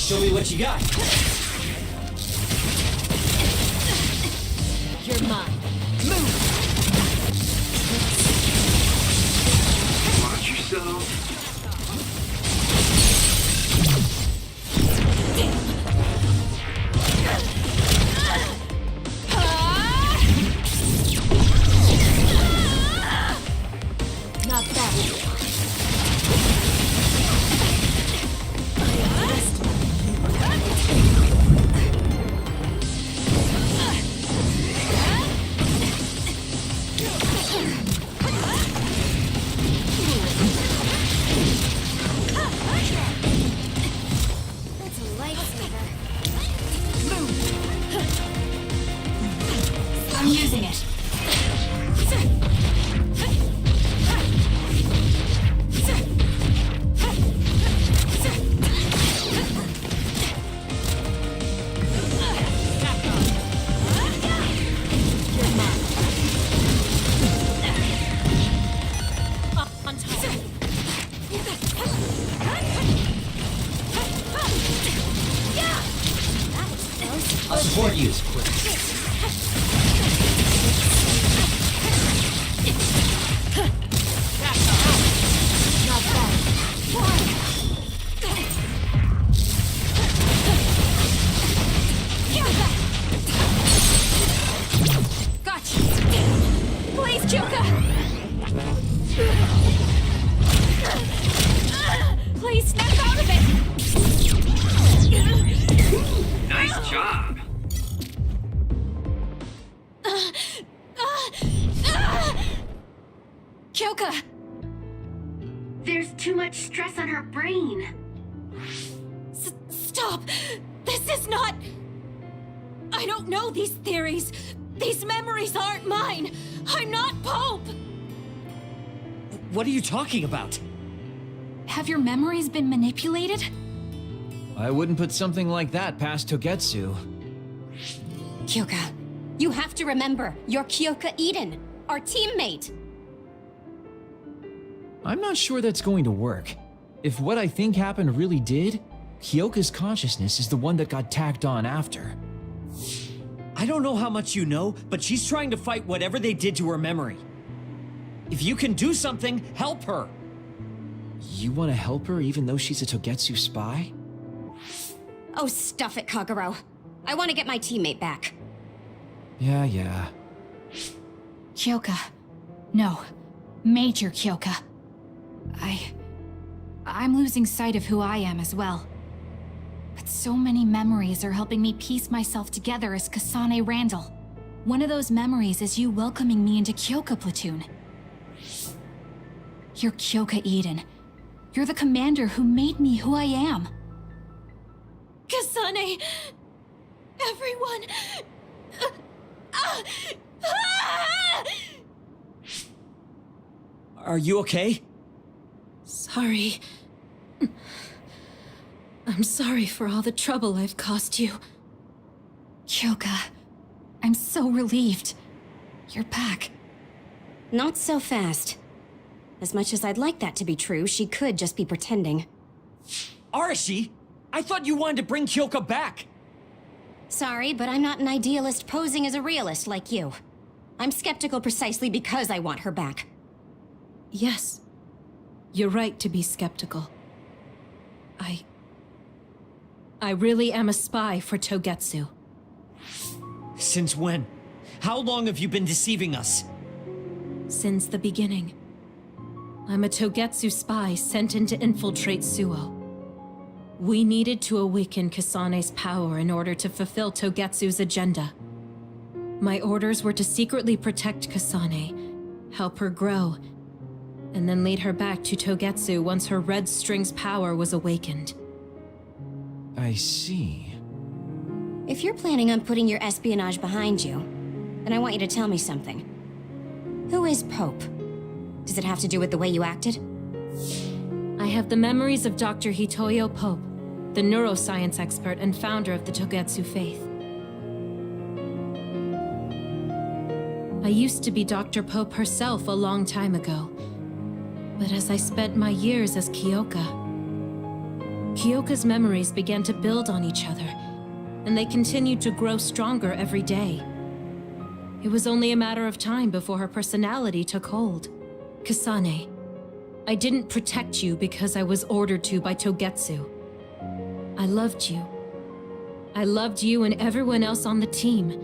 Show me what you got. You're mine. Watch yourself. Not bad. That's a lightsaber. I'm using it. On time. I'll support you. Not bad. Gotcha. Please, Kyoka! Please snap out of it! Nice job. Kyoka! There's too much stress on her brain. Stop! This is not... I don't know these theories. These memories aren't mine. I'm not Pope! What are you talking about? Have your memories been manipulated? I wouldn't put something like that past Togetsu. Kyoka, you have to remember, you're Kyoka Eden, our teammate. I'm not sure that's going to work. If what I think happened really did, Kyoka's consciousness is the one that got tacked on after. I don't know how much you know, but she's trying to fight whatever they did to her memory. If you can do something, help her. You want to help her even though she's a Togetsu spy? Oh, stuff it, Kagero. I want to get my teammate back. Yeah. Kyoka. No. Major Kyoka. I'm losing sight of who I am as well. But so many memories are helping me piece myself together as Kasane Randall. One of those memories is you welcoming me into Kyoka Platoon. You're Kyoka Eden. You're the commander who made me who I am. Kasane! Everyone! Are you okay? Sorry. I'm sorry for all the trouble I've caused you. Kyoka, I'm so relieved. You're back. Not so fast. As much as I'd like that to be true, she could just be pretending. Arashi! I thought you wanted to bring Kyoka back! Sorry, but I'm not an idealist posing as a realist like you. I'm skeptical precisely because I want her back. Yes. You're right to be skeptical. I really am a spy for Togetsu. Since when? How long have you been deceiving us? Since the beginning. I'm a Togetsu spy sent in to infiltrate Suo. We needed to awaken Kasane's power in order to fulfill Togetsu's agenda. My orders were to secretly protect Kasane, help her grow, and then lead her back to Togetsu once her red string's power was awakened. I see. If you're planning on putting your espionage behind you, then I want you to tell me something. Who is Pope? Does it have to do with the way you acted? I have the memories of Dr. Hitoyo Pope, the neuroscience expert and founder of the Togetsu faith. I used to be Dr. Pope herself a long time ago. But as I spent my years as Kyoka, Kyoka's memories began to build on each other, and they continued to grow stronger every day. It was only a matter of time before her personality took hold. Kasane, I didn't protect you because I was ordered to by Togetsu. I loved you. I loved you and everyone else on the team.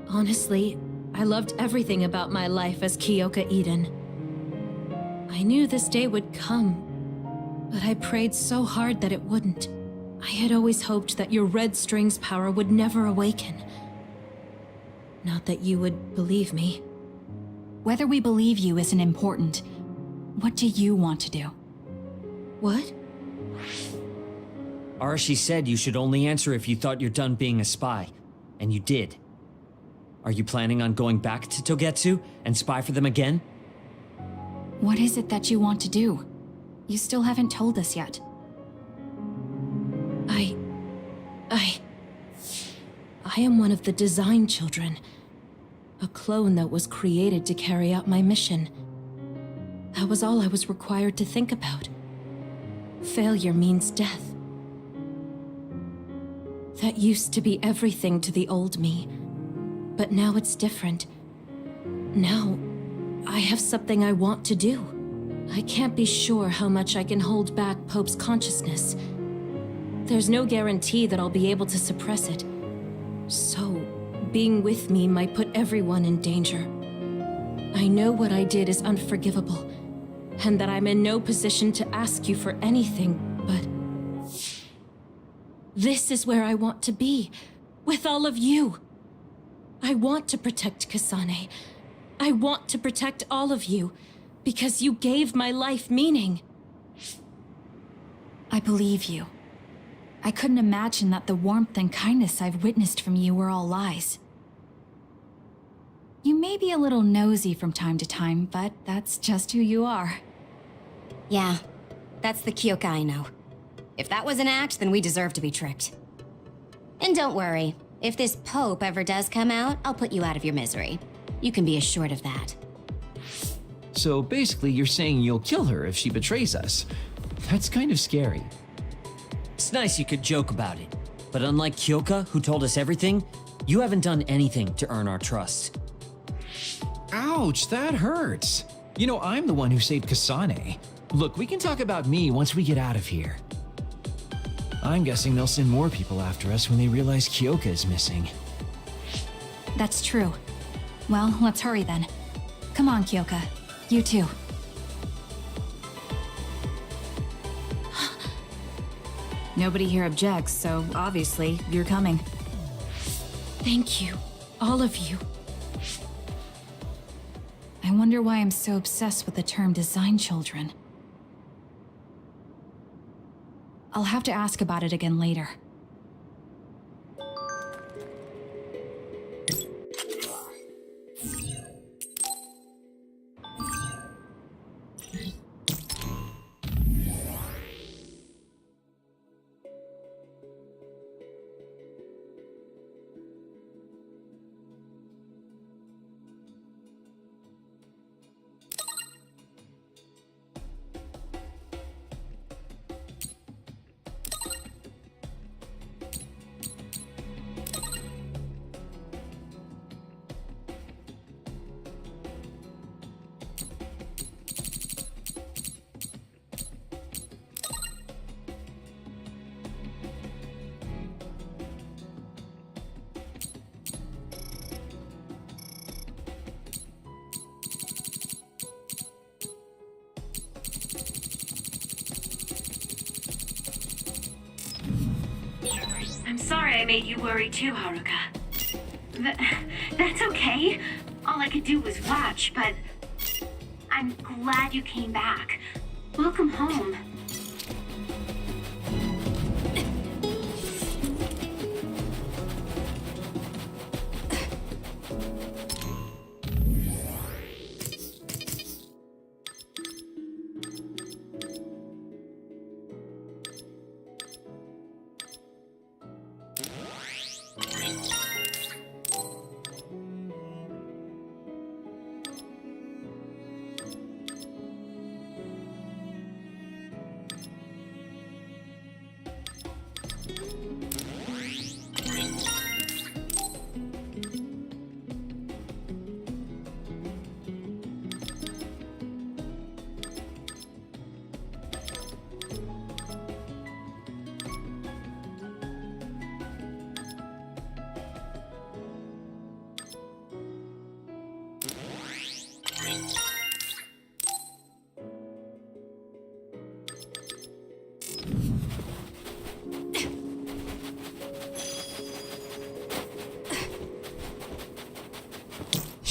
Honestly, I loved everything about my life as Kyoka Eden. I knew this day would come, but I prayed so hard that it wouldn't. I had always hoped that your red strings power would never awaken. Not that you would believe me. Whether we believe you isn't important. What do you want to do? What? Arashi said you should only answer if you thought you're done being a spy. And you did. Are you planning on going back to Togetsu and spy for them again? What is it that you want to do? You still haven't told us yet. I am one of the design children. A clone that was created to carry out my mission. That was all I was required to think about. Failure means death. That used to be everything to the old me. But now it's different. Now, I have something I want to do. I can't be sure how much I can hold back Pope's consciousness. There's no guarantee that I'll be able to suppress it. So, being with me might put everyone in danger. I know what I did is unforgivable, and that I'm in no position to ask you for anything, but... this is where I want to be, with all of you. I want to protect Kasane. I want to protect all of you, because you gave my life meaning. I believe you. I couldn't imagine that the warmth and kindness I've witnessed from you were all lies. You may be a little nosy from time to time, but that's just who you are. Yeah, that's the Kyoka I know. If that was an act, then we deserve to be tricked. And don't worry, if this Pope ever does come out, I'll put you out of your misery. You can be assured of that. So basically, you're saying you'll kill her if she betrays us. That's kind of scary. It's nice you could joke about it. But unlike Kyoka, who told us everything, you haven't done anything to earn our trust. Ouch, that hurts. You know, I'm the one who saved Kasane. Look, we can talk about me once we get out of here. I'm guessing they'll send more people after us when they realize Kyoka is missing. That's true. Well, let's hurry then. Come on, Kyoka. You too. Nobody here objects, so obviously you're coming. Thank you, all of you. I wonder why I'm so obsessed with the term design children. I'll have to ask about it again later. I'm sorry I made you worry too, Haruka. That's okay. All I could do was watch, but I'm glad you came back. Welcome home.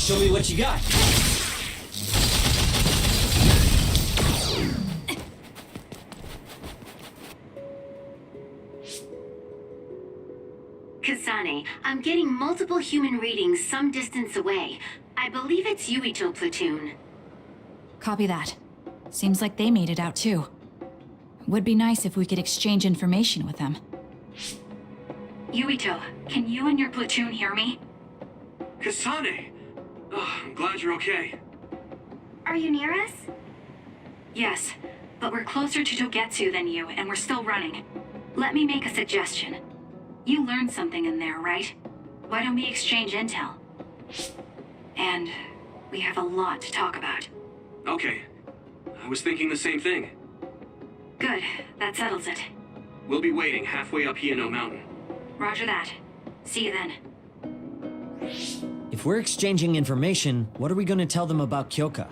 Show me what you got. Kasane, I'm getting multiple human readings some distance away. I believe it's Yuito platoon. Copy that. Seems like they made it out too. Would be nice if we could exchange information with them. Yuito, can you and your platoon hear me? Kasane! Oh, I'm glad you're okay. Are you near us? Yes, but we're closer to Togetsu than you, and we're still running. Let me make a suggestion. You learned something in there, right? Why don't we exchange intel? And we have a lot to talk about. Okay. I was thinking the same thing. Good, that settles it. We'll be waiting halfway up Hiano Mountain. Roger that. See you then. If we're exchanging information, what are we going to tell them about Kyoka?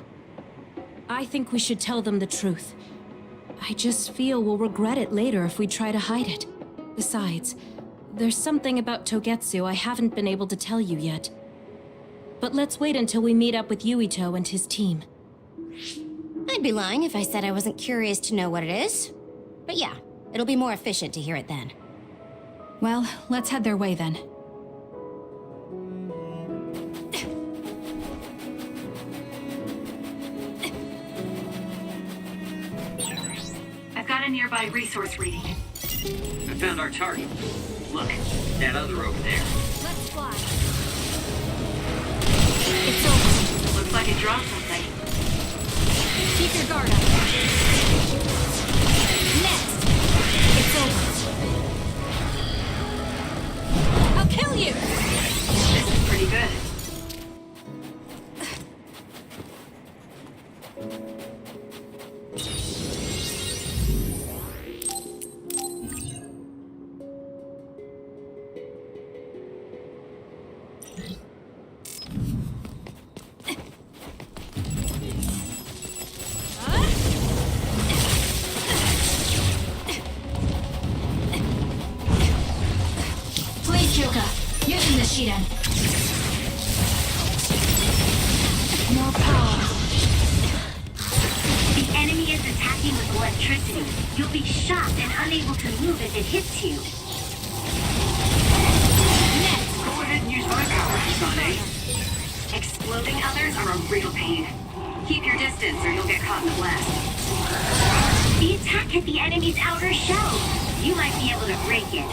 I think we should tell them the truth. I just feel we'll regret it later if we try to hide it. Besides, there's something about Togetsu I haven't been able to tell you yet. But let's wait until we meet up with Yuito and his team. I'd be lying if I said I wasn't curious to know what it is. But yeah, it'll be more efficient to hear it then. Well, let's head their way then. I've got a nearby resource reading. I found our target. Look, that other over there. Let's fly. It's over. Looks like it dropped something. Keep your guard up. Next! It's over. I'll kill you! This is pretty good. Using the Shiden. More power. The enemy is attacking with electricity. You'll be shocked and unable to move if it hits you. Next, go ahead and use my power, Kasane. Exploding others are a real pain. Keep your distance or you'll get caught in the blast. The attack hit the enemy's outer shell. You might be able to break it.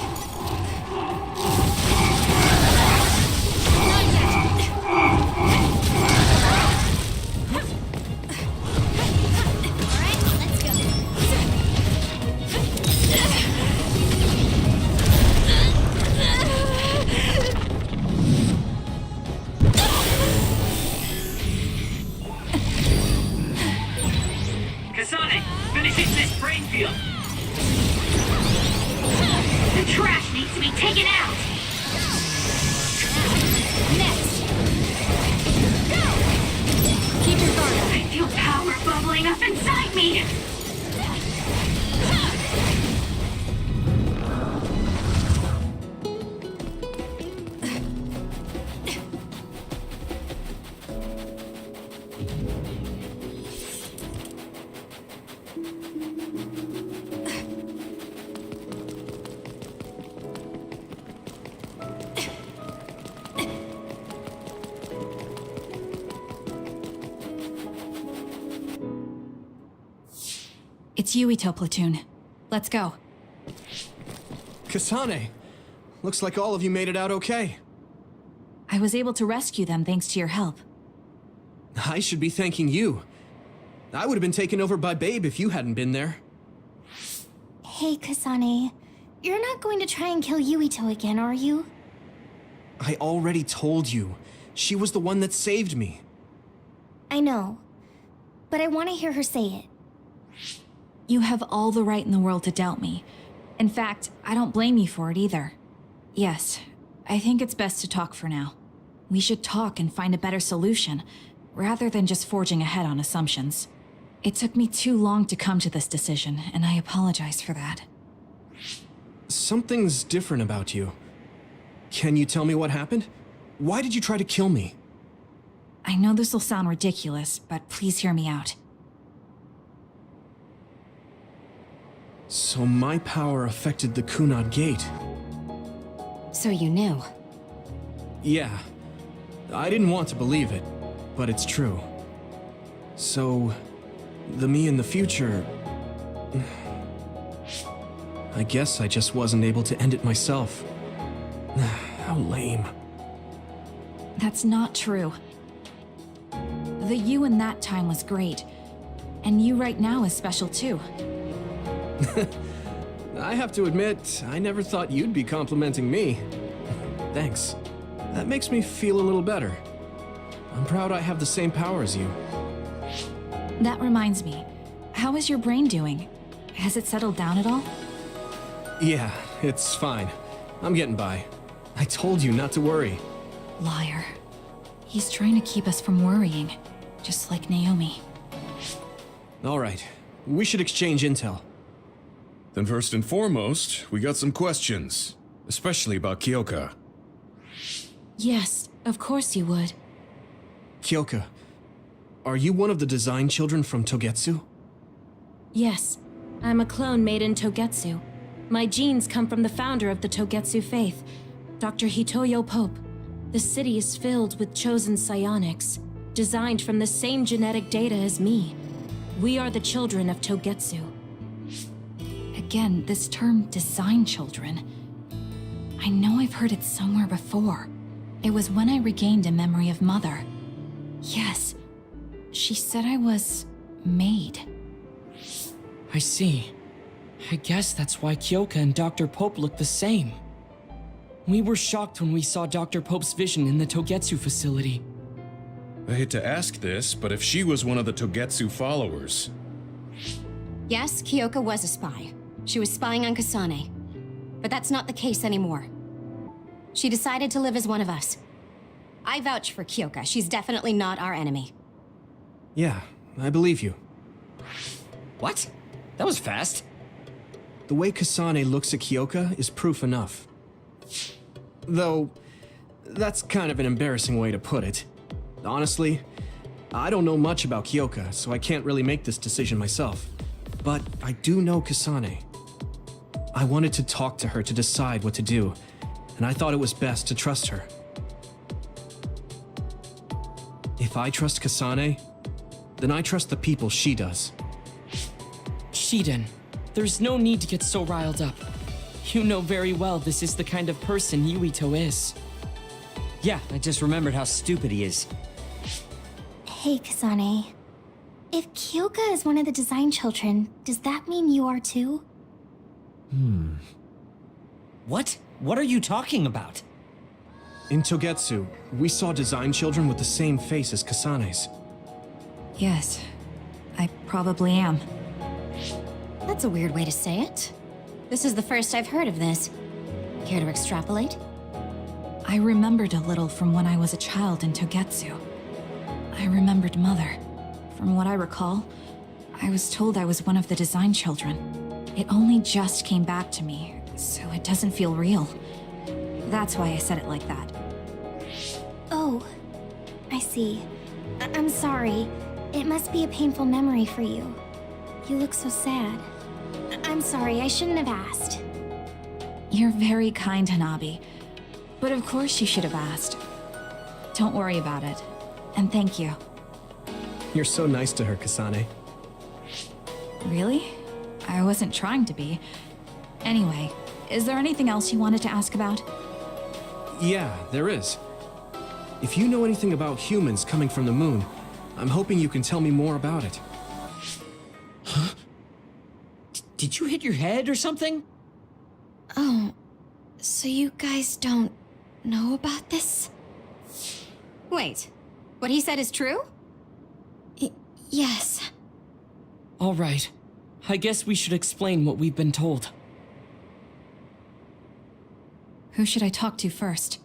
Kasane, finishing this brain field. The trash needs to be taken out. Next. Go! Keep your guard up. I feel power bubbling up inside me. It's Yuito platoon. Let's go. Kasane! Looks like all of you made it out okay. I was able to rescue them thanks to your help. I should be thanking you. I would have been taken over by Babe if you hadn't been there. Hey, Kasane. You're not going to try and kill Yuito again, are you? I already told you. She was the one that saved me. I know. But I want to hear her say it. You have all the right in the world to doubt me. In fact, I don't blame you for it either. Yes, I think it's best to talk for now. We should talk and find a better solution, rather than just forging ahead on assumptions. It took me too long to come to this decision, and I apologize for that. Something's different about you. Can you tell me what happened? Why did you try to kill me? I know this will sound ridiculous, but please hear me out. So my power affected the Kunad Gate. So you knew. Yeah. I didn't want to believe it, but it's true. So, the me in the future... I guess I just wasn't able to end it myself. How lame. That's not true. The you in that time was great. And you right now is special too. I have to admit, I never thought you'd be complimenting me. Thanks. That makes me feel a little better. I'm proud I have the same power as you. That reminds me. How is your brain doing? Has it settled down at all? Yeah, it's fine. I'm getting by. I told you not to worry. Liar. He's trying to keep us from worrying, just like Naomi. All right, we should exchange intel. Then first and foremost, we got some questions, especially about Kyoka. Yes, of course you would. Kyoka, are you one of the design children from Togetsu? Yes, I'm a clone made in Togetsu. My genes come from the founder of the Togetsu faith, Dr. Hitoyo Pope. The city is filled with chosen psionics, designed from the same genetic data as me. We are the children of Togetsu. Again, this term design children. I know I've heard it somewhere before. It was when I regained a memory of Mother. Yes, she said I was made. I see. I guess that's why Kyoka and Dr. Pope look the same. We were shocked when we saw Dr. Pope's vision in the Togetsu facility. I hate to ask this, but if she was one of the Togetsu followers... Yes, Kyoka was a spy. She was spying on Kasane. But that's not the case anymore. She decided to live as one of us. I vouch for Kyoka. She's definitely not our enemy. Yeah, I believe you. What? That was fast. The way Kasane looks at Kyoka is proof enough. Though, that's kind of an embarrassing way to put it. Honestly, I don't know much about Kyoka, so I can't really make this decision myself. But I do know Kasane. I wanted to talk to her to decide what to do, and I thought it was best to trust her. If I trust Kasane, then I trust the people she does. Shiden, there's no need to get so riled up. You know very well this is the kind of person Yuito is. Yeah, I just remembered how stupid he is. Hey, Kasane. If Kyoka is one of the design children, does that mean you are too? What? What are you talking about? In Togetsu, we saw design children with the same face as Kasane's. Yes, I probably am. That's a weird way to say it. This is the first I've heard of this. Care to extrapolate? I remembered a little from when I was a child in Togetsu. I remembered Mother. From what I recall, I was told I was one of the design children. It only just came back to me, so it doesn't feel real. That's why I said it like that. Oh, I see. I'm sorry. It must be a painful memory for you. You look so sad. I'm sorry, I shouldn't have asked. You're very kind, Hanabi. But of course you should have asked. Don't worry about it. And thank you. You're so nice to her, Kasane. Really? I wasn't trying to be. Anyway, is there anything else you wanted to ask about? Yeah, there is. If you know anything about humans coming from the moon, I'm hoping you can tell me more about it. Huh? Did you hit your head or something? Oh, so you guys don't know about this? Wait, what he said is true? Yes. All right. I guess we should explain what we've been told. Who should I talk to first?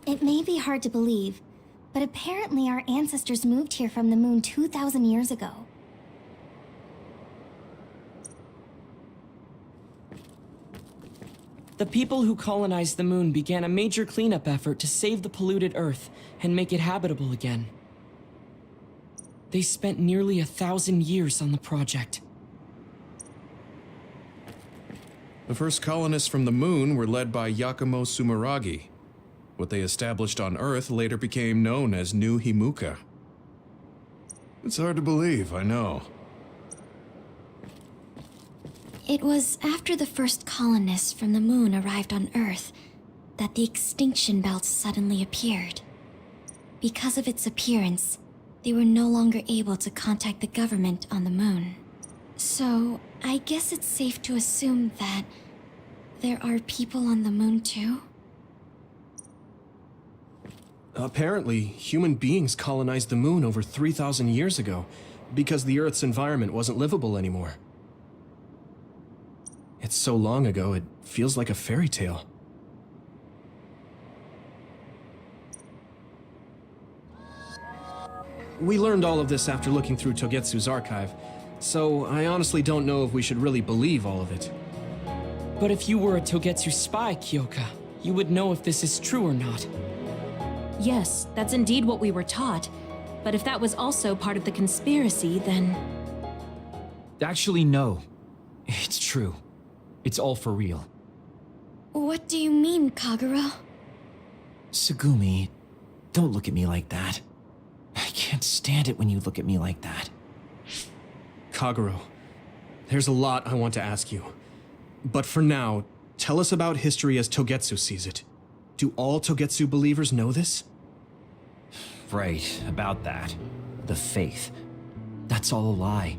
It may be hard to believe, but apparently our ancestors moved here from the moon 2,000 years ago. The people who colonized the moon began a major cleanup effort to save the polluted Earth and make it habitable again. They spent nearly 1,000 years on the project. The first colonists from the moon were led by Yakumo Sumeragi. What they established on Earth later became known as New Himuka. It's hard to believe, I know. It was after the first colonists from the moon arrived on Earth that the extinction belt suddenly appeared. Because of its appearance, they were no longer able to contact the government on the moon. So, I guess it's safe to assume that there are people on the moon too? Apparently, human beings colonized the moon over 3,000 years ago because the Earth's environment wasn't livable anymore. It's so long ago, it feels like a fairy tale. We learned all of this after looking through Togetsu's archive, so I honestly don't know if we should really believe all of it. But if you were a Togetsu spy, Kyoka, you would know if this is true or not. Yes, that's indeed what we were taught. But if that was also part of the conspiracy, then... Actually, no. It's true. It's all for real. What do you mean, Kagero? Tsugumi, don't look at me like that. I can't stand it when you look at me like that. Kagero, there's a lot I want to ask you. But for now, tell us about history as Togetsu sees it. Do all Togetsu believers know this? Right, about that. The faith. That's all a lie.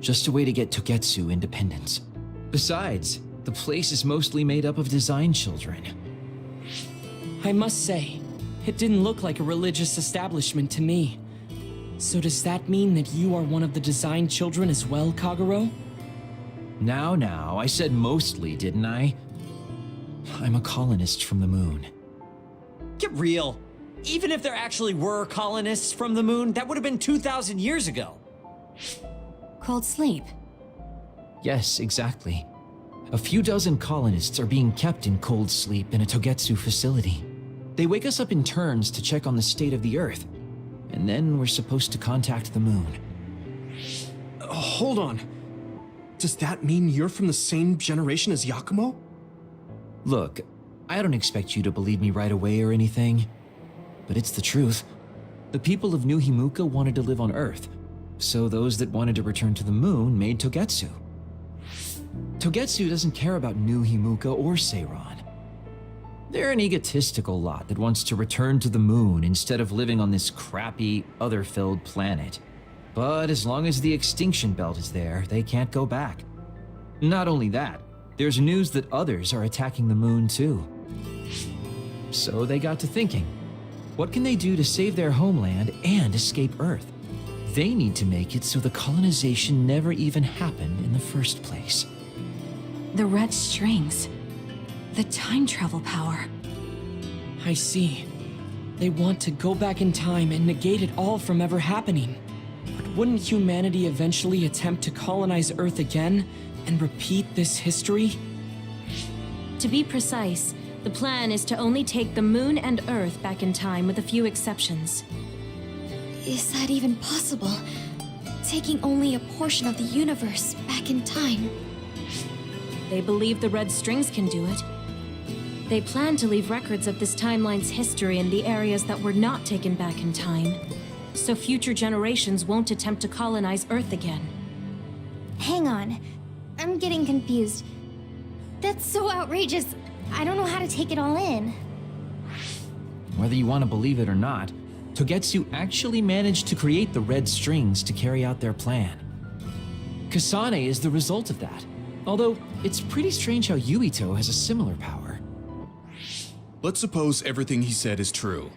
Just a way to get Togetsu independence. Besides, the place is mostly made up of design children. I must say, it didn't look like a religious establishment to me. So does that mean that you are one of the design children as well, Kagero? Now, I said mostly, didn't I? I'm a colonist from the moon. Get real. Even if there actually were colonists from the moon, that would have been 2,000 years ago. Cold sleep. Yes, exactly. A few dozen colonists are being kept in cold sleep in a Togetsu facility. They wake us up in turns to check on the state of the Earth, and then we're supposed to contact the moon. Hold on. Does that mean you're from the same generation as Yakumo? Look, I don't expect you to believe me right away or anything, but it's the truth. The people of New Himuka wanted to live on Earth, so those that wanted to return to the moon made Togetsu. Togetsu doesn't care about New Himuka or Seiran. They're an egotistical lot that wants to return to the moon instead of living on this crappy, other-filled planet. But as long as the extinction belt is there, they can't go back. Not only that, there's news that others are attacking the moon too. So they got to thinking, what can they do to save their homeland and escape Earth? They need to make it so the colonization never even happened in the first place. The red strings. The time travel power. I see. They want to go back in time and negate it all from ever happening. But wouldn't humanity eventually attempt to colonize Earth again and repeat this history? To be precise, the plan is to only take the moon and Earth back in time with a few exceptions. Is that even possible? Taking only a portion of the universe back in time? They believe the red strings can do it. They plan to leave records of this timeline's history in the areas that were not taken back in time, so future generations won't attempt to colonize Earth again. Hang on. I'm getting confused. That's so outrageous. I don't know how to take it all in. Whether you want to believe it or not, Togetsu actually managed to create the red strings to carry out their plan. Kasane is the result of that, although it's pretty strange how Yuito has a similar power. Let's suppose everything he said is true.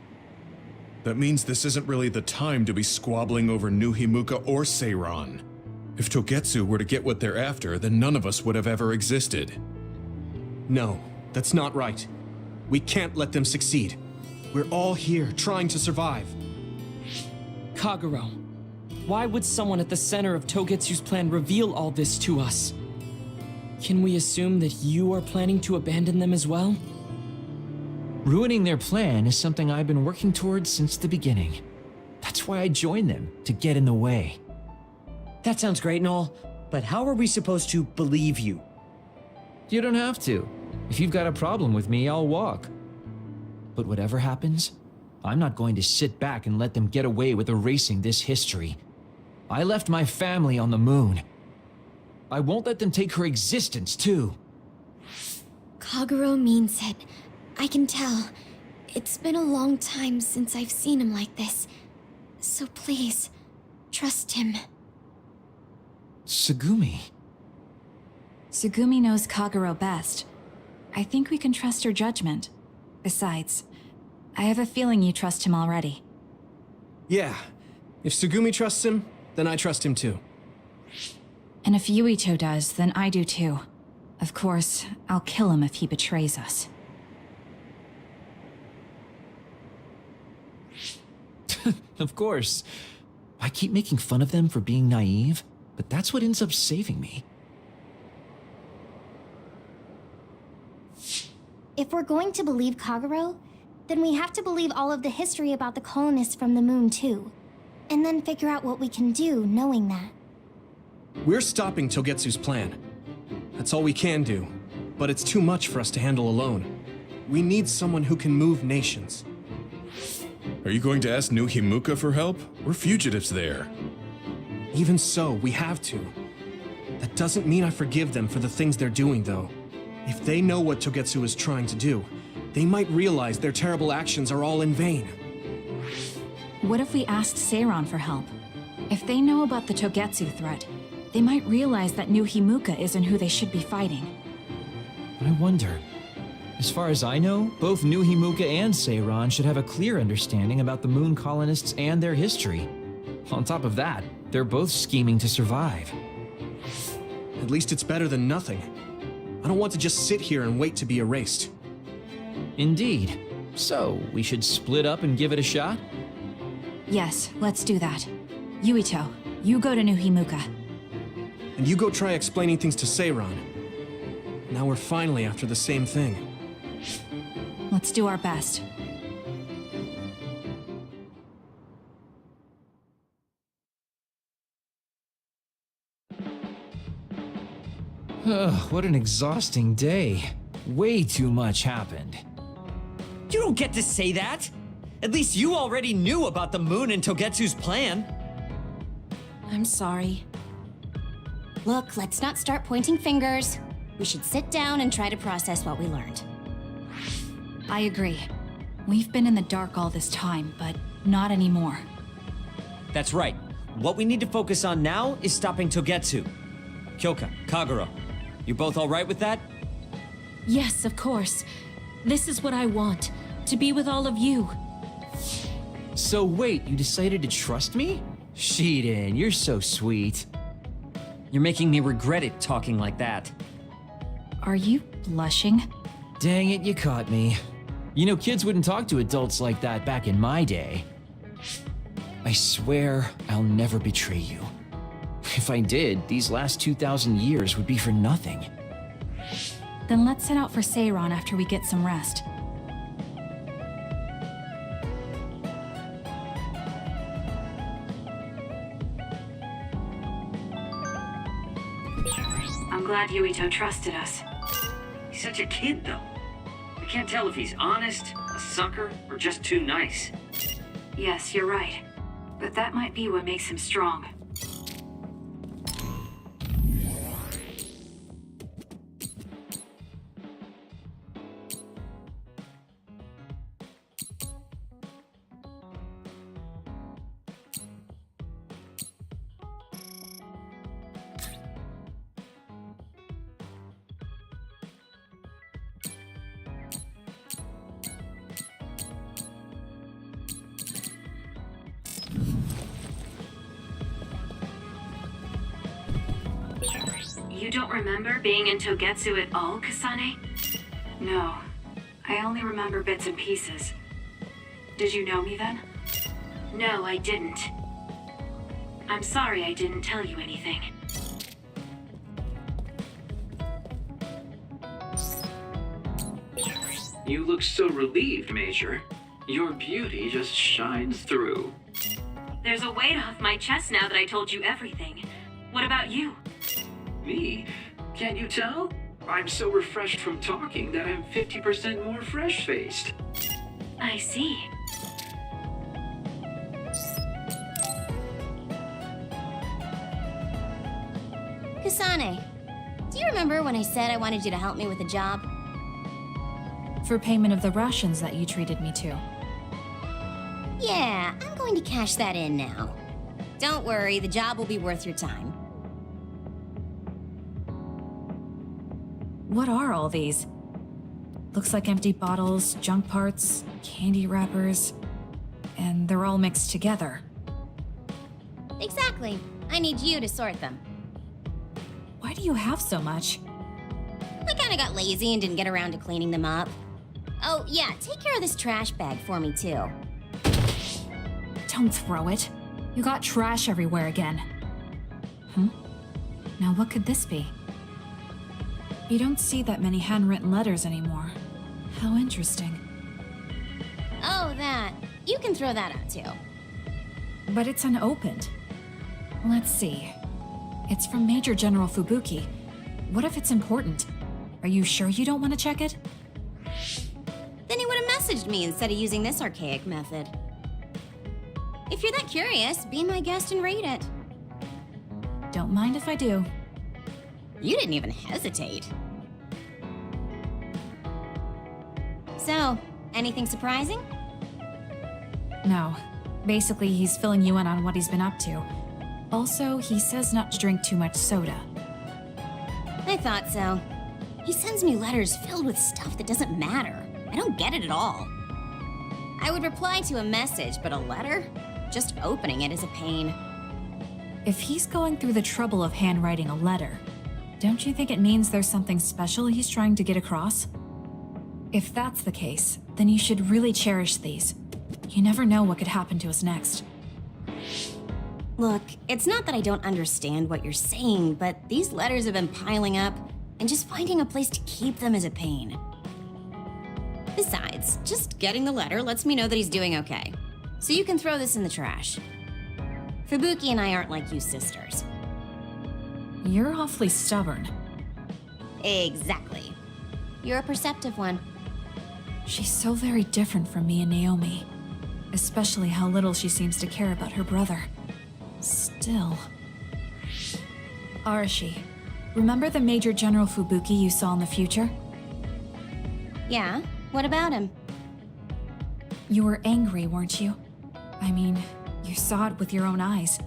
That means this isn't really the time to be squabbling over New Himuka or Seiran. If Togetsu were to get what they're after, then none of us would have ever existed. No, that's not right. We can't let them succeed. We're all here trying to survive. Kagero, why would someone at the center of Togetsu's plan reveal all this to us? Can we assume that you are planning to abandon them as well? Ruining their plan is something I've been working towards since the beginning. That's why I joined them, to get in the way. That sounds great and all, but how are we supposed to believe you? You don't have to. If you've got a problem with me, I'll walk. But whatever happens, I'm not going to sit back and let them get away with erasing this history. I left my family on the moon. I won't let them take her existence, too. Kagero means it. I can tell. It's been a long time since I've seen him like this. So please, trust him. Tsugumi. Tsugumi knows Kagero best. I think we can trust her judgment. Besides, I have a feeling you trust him already. Yeah. If Tsugumi trusts him, then I trust him too. And if Yuito does, then I do too. Of course, I'll kill him if he betrays us. Of course. I keep making fun of them for being naive, but that's what ends up saving me. If we're going to believe Kagero, then we have to believe all of the history about the colonists from the moon too. And then figure out what we can do knowing that. We're stopping Togetsu's plan. That's all we can do, but it's too much for us to handle alone. We need someone who can move nations. Are you going to ask New Himuka for help? We're fugitives there. Even so, we have to. That doesn't mean I forgive them for the things they're doing, though. If they know what Togetsu is trying to do, they might realize their terrible actions are all in vain. What if we asked Seiron for help? If they know about the Togetsu threat, they might realize that New Himuka isn't who they should be fighting. I wonder. As far as I know, both New Himuka and Seiron should have a clear understanding about the moon colonists and their history. On top of that, they're both scheming to survive. At least it's better than nothing. I don't want to just sit here and wait to be erased. Indeed. So, we should split up and give it a shot? Yes, let's do that. Yuito, you go to New Himuka. And you go try explaining things to Seiron. Now we're finally after the same thing. Let's do our best. What an exhausting day. Way too much happened. You don't get to say that! At least you already knew about the moon and Togetsu's plan. I'm sorry. Look, let's not start pointing fingers. We should sit down and try to process what we learned. I agree. We've been in the dark all this time, but not anymore. That's right. What we need to focus on now is stopping Togetsu. Kyoka, Kagero, you both alright with that? Yes, of course. This is what I want, to be with all of you. So wait, you decided to trust me? Shiden, you're so sweet. You're making me regret it talking like that. Are you blushing? Dang it, you caught me. You know, kids wouldn't talk to adults like that back in my day. I swear I'll never betray you. If I did, these last 2,000 years would be for nothing. Then let's set out for Seiron after we get some rest. I'm glad Yuito trusted us. He's such a kid, though. I can't tell if he's honest, a sucker, or just too nice. Yes, you're right. But that might be what makes him strong. You don't remember being in Togetsu at all, Kasane? No. I only remember bits and pieces. Did you know me then? No, I didn't. I'm sorry I didn't tell you anything. You look so relieved, Major. Your beauty just shines through. There's a weight off my chest now that I told you everything. What about you? Me? Can't you tell? I'm so refreshed from talking that I'm 50% more fresh-faced. I see. Kasane, do you remember when I said I wanted you to help me with a job? For payment of the rations that you treated me to. Yeah, I'm going to cash that in now. Don't worry, the job will be worth your time. What are all these? Looks like empty bottles, junk parts, candy wrappers, and they're all mixed together. Exactly. I need you to sort them. Why do you have so much? I kinda got lazy and didn't get around to cleaning them up. Oh, yeah, take care of this trash bag for me, too. Don't throw it. You got trash everywhere again. Now what could this be? You don't see that many handwritten letters anymore. How interesting. Oh, that. You can throw that out, too. But it's unopened. Let's see. It's from Major General Fubuki. What if it's important? Are you sure you don't want to check it? Then he would have messaged me instead of using this archaic method. If you're that curious, be my guest and read it. Don't mind if I do. You didn't even hesitate. So, anything surprising? No. Basically, he's filling you in on what he's been up to. Also, he says not to drink too much soda. I thought so. He sends me letters filled with stuff that doesn't matter. I don't get it at all. I would reply to a message, but a letter? Just opening it is a pain. If he's going through the trouble of handwriting a letter, don't you think it means there's something special he's trying to get across? If that's the case, then you should really cherish these. You never know what could happen to us next. Look, it's not that I don't understand what you're saying, but these letters have been piling up, and just finding a place to keep them is a pain. Besides, just getting the letter lets me know that he's doing okay. So you can throw this in the trash. Fubuki and I aren't like you sisters. You're awfully stubborn. Exactly. You're a perceptive one. She's so very different from me and Naomi. Especially how little she seems to care about her brother. Still... Arashi, remember the Major General Fubuki you saw in the future? Yeah? What about him? You were angry, weren't you? I mean, you saw it with your own eyes.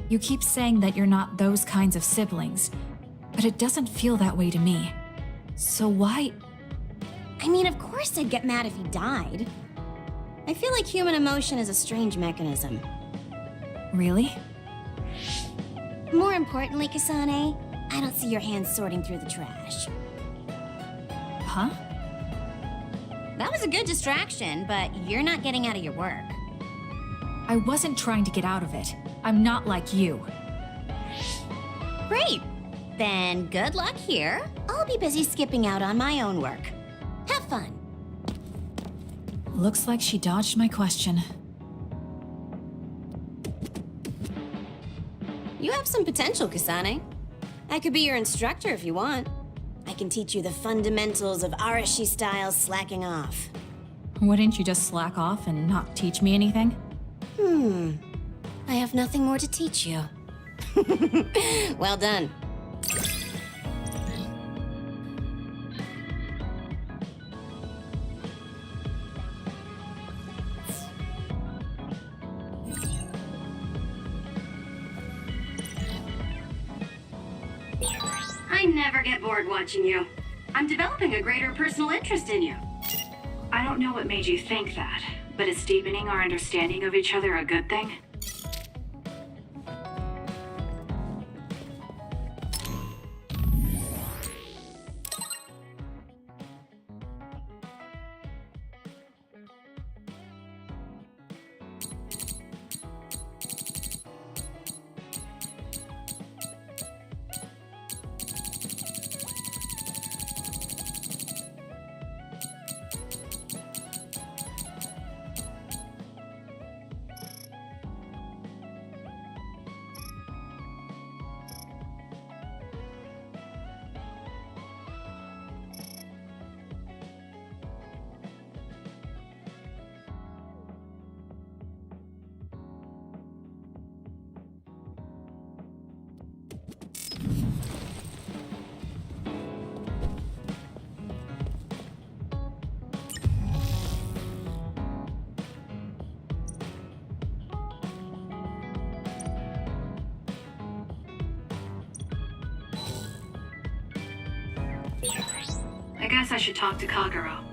You keep saying that you're not those kinds of siblings, but it doesn't feel that way to me. So why... I mean, of course I'd get mad if he died. I feel like human emotion is a strange mechanism. Really? More importantly, Kasane, I don't see your hands sorting through the trash. Huh? That was a good distraction, but you're not getting out of your work. I wasn't trying to get out of it. I'm not like you. Great. Then good luck here. I'll be busy skipping out on my own work. Have fun. Looks like she dodged my question. You have some potential, Kasane. I could be your instructor if you want. I can teach you the fundamentals of Arashi-style slacking off. Wouldn't you just slack off and not teach me anything? I have nothing more to teach you. Well done. I never get bored watching you. I'm developing a greater personal interest in you. I don't know what made you think that, but is deepening our understanding of each other a good thing? I guess I should talk to Kagero.